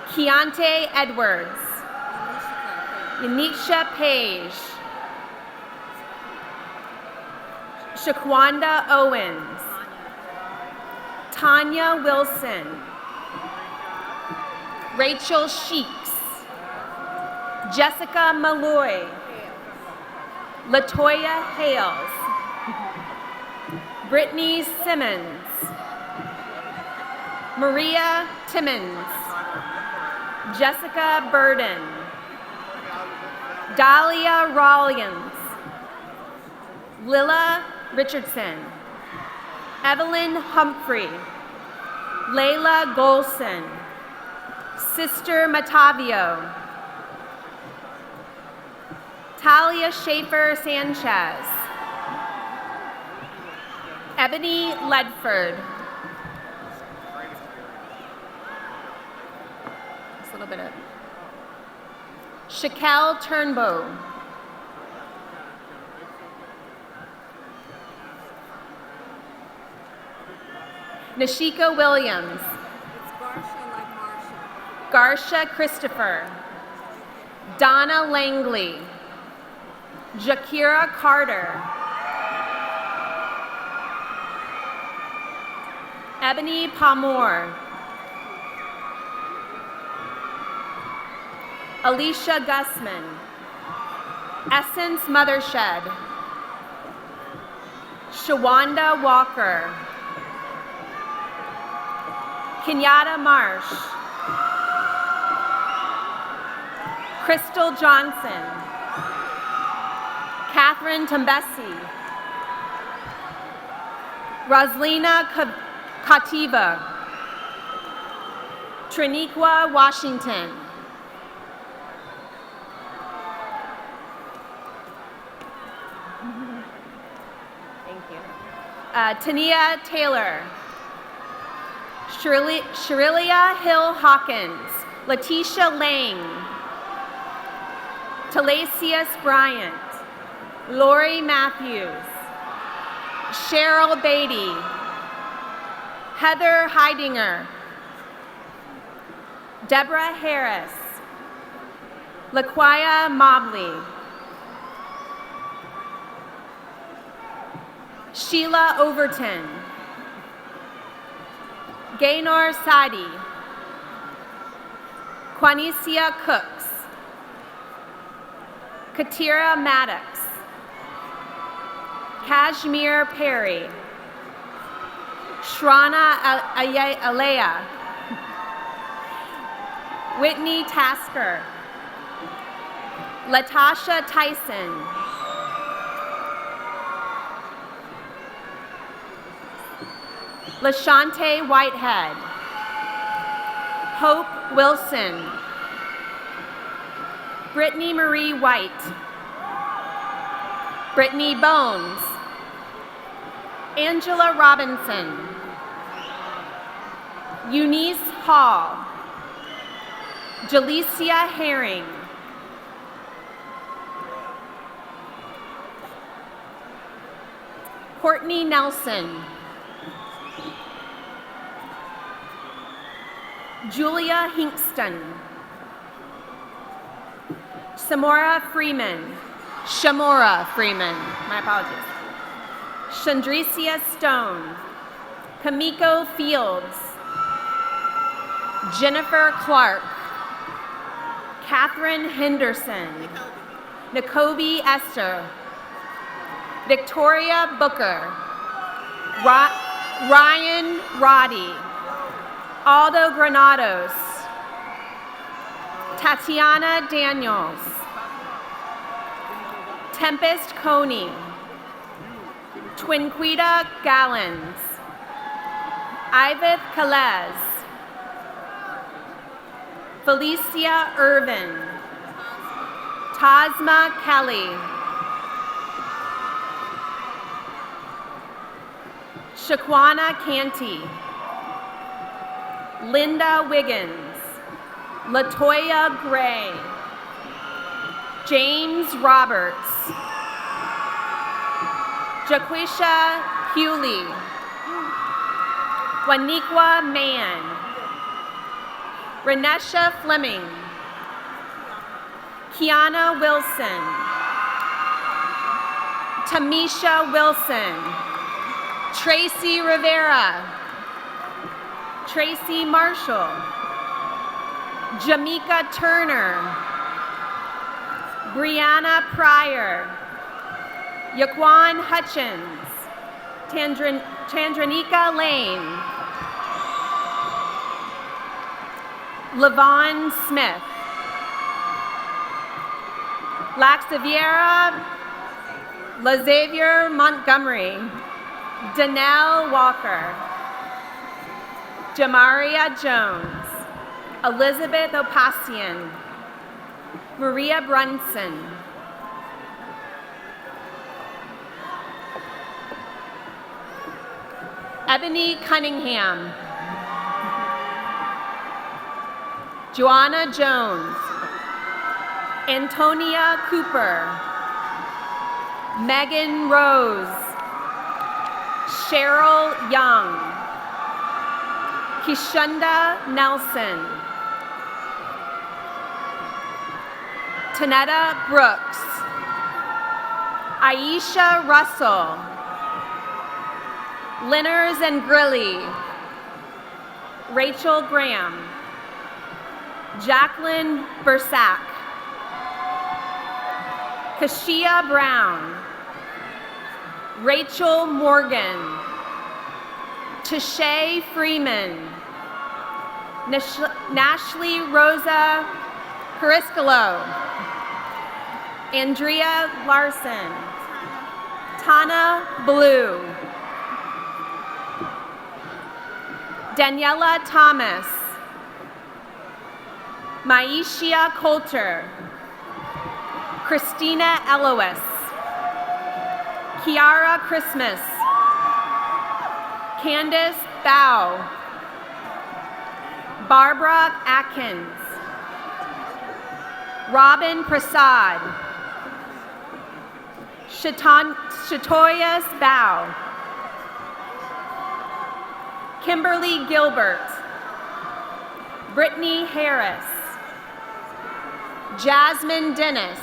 Keontae Edwards. Yanisha Page. Shaquanda Owens. Tanya Wilson. Rachel Sheeks. Jessica Malloy. Latoya Hales. Brittany Simmons. Maria Timmons. Jessica Burden. Dahlia Rawlins. Lilla Richardson. Evelyn Humphrey. Layla Golson. Sister Matavio. Talia Schaefer Sanchez. Ebony Ledford. Just a little bit of. Shaquelle Turnbow. Nashika Williams. It's Garsha like Marsha. Garsha Christopher. Donna Langley. Jakira Carter. Ebony Palmore. Alicia Gussman. Essence Mothershed. Shawanda Walker. Kenyatta Marsh. Crystal Johnson. Catherine Tambesi. Roslina Kativa. Triniqua Washington. Thank you. Tania Taylor. Shirilia Hill Hawkins. Letitia Lang. Talasius Bryant. Lori Matthews. Cheryl Beatty. Heather Heidinger. Deborah Harris. Laquia Mobley. Sheila Overton. Gaynor Sadi. Quanicia Cooks. Katira Maddox. Kashmir Perry. Shrana Alea. Whitney Tasker. Latasha Tyson. Lashante Whitehead. Hope Wilson. Brittany Marie White. Brittany Bones. Angela Robinson. Eunice Hall. Jalicia Herring. Courtney Nelson. Julia Hinkston. Shamora Freeman. My apologies. Chandricia Stone. Kamiko Fields. Jennifer Clark. Catherine Henderson. Nakobe Esther. Victoria Booker. Ryan Roddy. Aldo Granados. Tatiana Daniels. Tempest Coney. Twinquita Gallons. Iveth Calez. Felicia Irvin. Tasma Kelly. Shaquana Canty. Linda Wiggins. Latoya Gray. James Roberts. Jaquisha Hewley. Waniqua Mann. Renesha Fleming. Kiana Wilson. Tamisha Wilson. Tracy Rivera. Tracy Marshall. Jamaica Turner. Brianna Pryor. Yaquan Hutchins. Tandranika Lane. Levon Smith. Laxaviera LaXavier Montgomery. Danelle Walker. Jamaria Jones. Elizabeth Opassian. Maria Brunson. Ebony Cunningham. Joanna Jones. Antonia Cooper. Megan Rose. Cheryl Young. Kishunda Nelson. Tanetta Brooks. Aisha Russell. Linners and Grilly. Rachel Graham. Jacqueline Bursack. Kashia Brown. Rachel Morgan. Tashay Freeman. Nashley Rosa Cariscalo. Andrea Larson. Tana Blue. Daniela Thomas. Maishia Coulter. Christina Elois. Kiara Christmas. Candace Bow. Barbara Atkins. Robin Prasad. Shatoyas Bow. Kimberly Gilbert. Brittany Harris. Jasmine Dennis.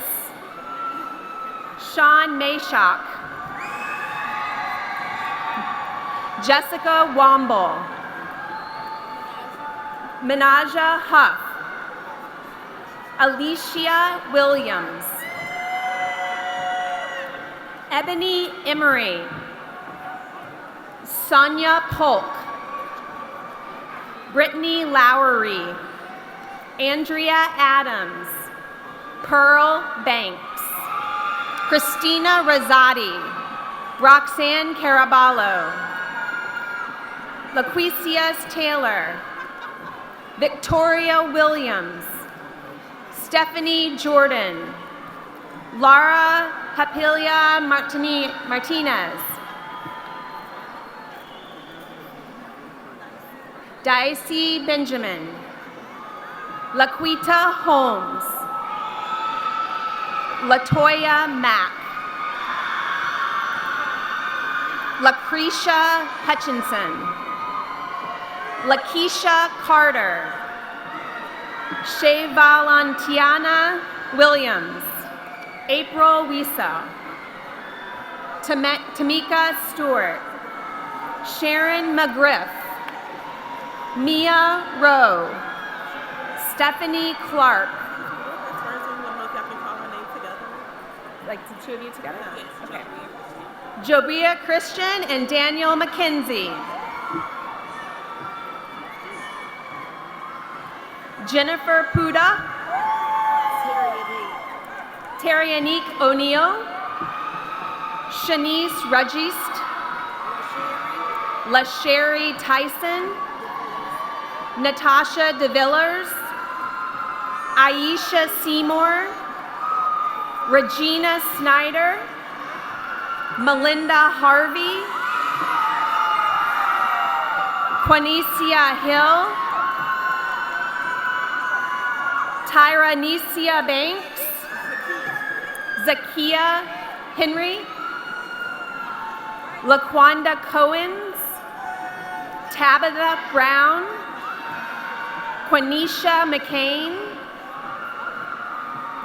Sean Mashok. Jessica Womble. Minaja Huff. Alicia Williams. Ebony Emery. Sonia Polk. Brittany Lowery. Andrea Adams. Pearl Banks. Christina Rosati. Roxanne Caraballo. Laquicius Taylor. Victoria Williams. Stephanie Jordan. Laura Hapilia Martinez. Daisy Benjamin. Laquita Holmes. Latoya Mack. Lucretia Hutchinson. Lakeisha Carter. Shayvalantiana Williams. April Wisa. Tamika Stewart. Sharon McGriff. Mia Rowe. Stephanie Clark. Like the two of you together? Yes. Okay. Jobia Christian and Daniel McKenzie. Jennifer Puda. Tarianique O'Neill. Shanice Rugist. LaSherry Tyson. Natasha DeVillers. Aisha Seymour. Regina Snyder. Melinda Harvey. Quanicia Hill. Tyranesia Banks. Zakia Henry. LaQuanda Cohens. Tabitha Brown. Quenisha McCain.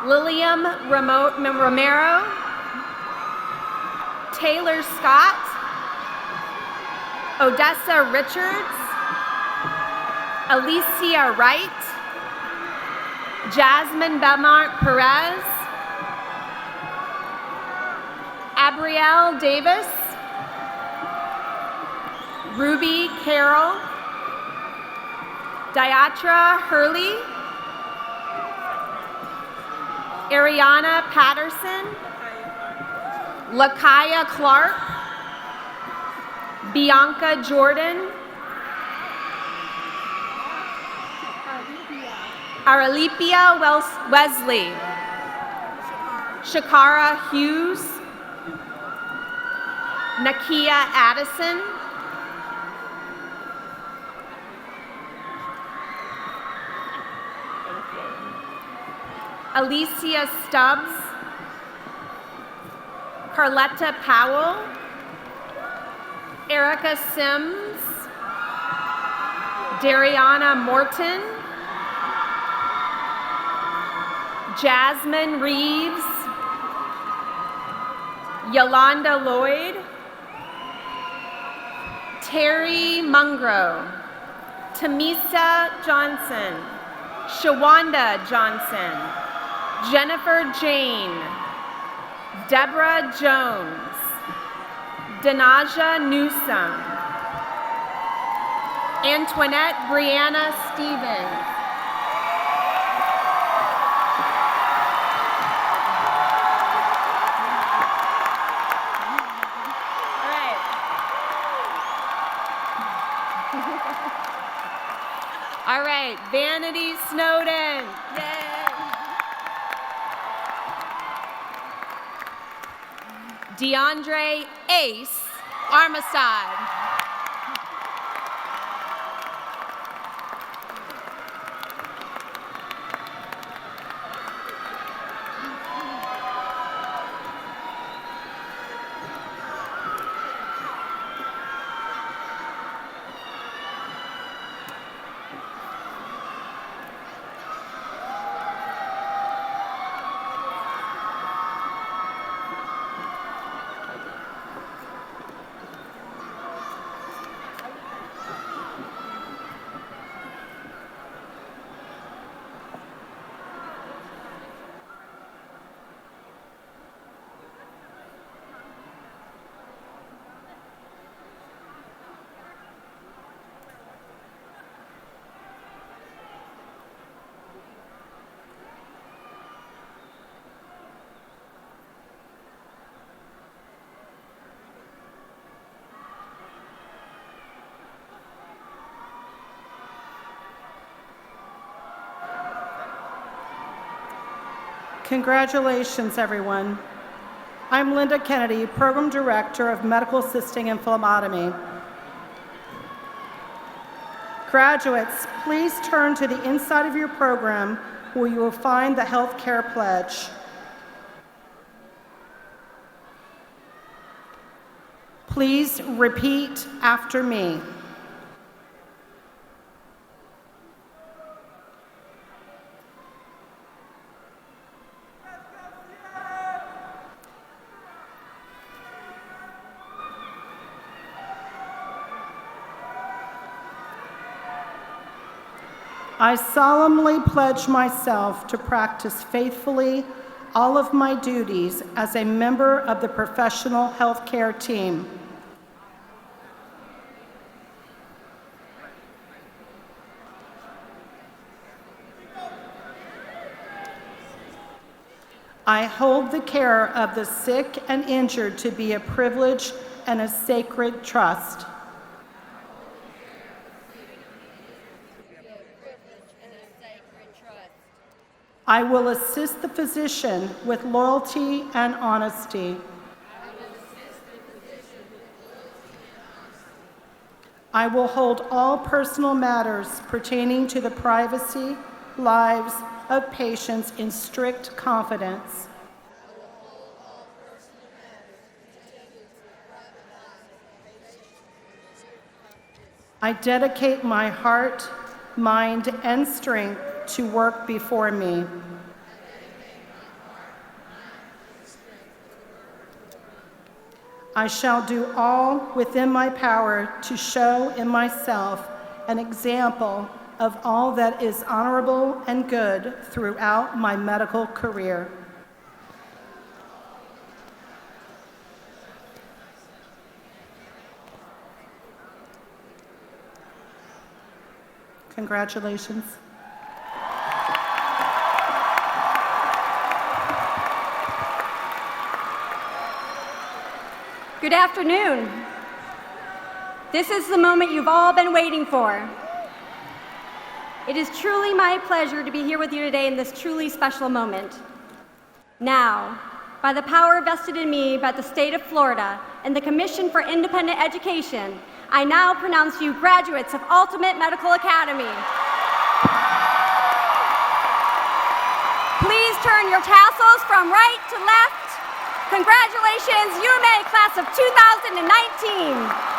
Lilium Romero. Taylor Scott. Odessa Richards. Alicia Wright. Jasmine Belmont Perez. Abrielle Davis. Ruby Carroll. Diatra Hurley. Ariana Patterson. Lakaya Clark. Bianca Jordan. Aralipia Wesley. Shakara Hughes. Nakia Addison. Alicia Stubbs. Carletta Powell. Erica Sims. Dariana Morton, Jasmine Reeves, Yolanda Lloyd, Terry Mungro, Tamisa Johnson, Shawanda Johnson, Jennifer Jane, Deborah Jones, Danaja Newsom, Antoinette Brianna Stevens, all right, Vanity Snowden. Yay. DeAndre Ace Armistead. Congratulations, everyone. I'm Linda Kennedy, Program Director of Medical Assisting and Phlebotomy. Graduates, please turn to the inside of your program where you will find the Healthcare Pledge. Please repeat after me. I solemnly pledge myself to practice faithfully all of my duties as a member of the professional healthcare team. I hold the care of the sick and injured to be a privilege and a sacred trust. I will assist the physician with loyalty and honesty. I will hold all personal matters pertaining to the privacy, lives of patients in strict confidence. I dedicate my heart, mind, and strength to work before me. I shall do all within my power to show in myself an example of all that is honorable and good throughout my medical career. Congratulations. Good afternoon. This is the moment you've all been waiting for. It is truly my pleasure to be here with you today in this truly special moment. Now, by the power vested in me by the state of Florida and the Commission for Independent Education, I now pronounce you graduates of Ultimate Medical Academy. Please turn your tassels from right to left. Congratulations, UMA class of 2019.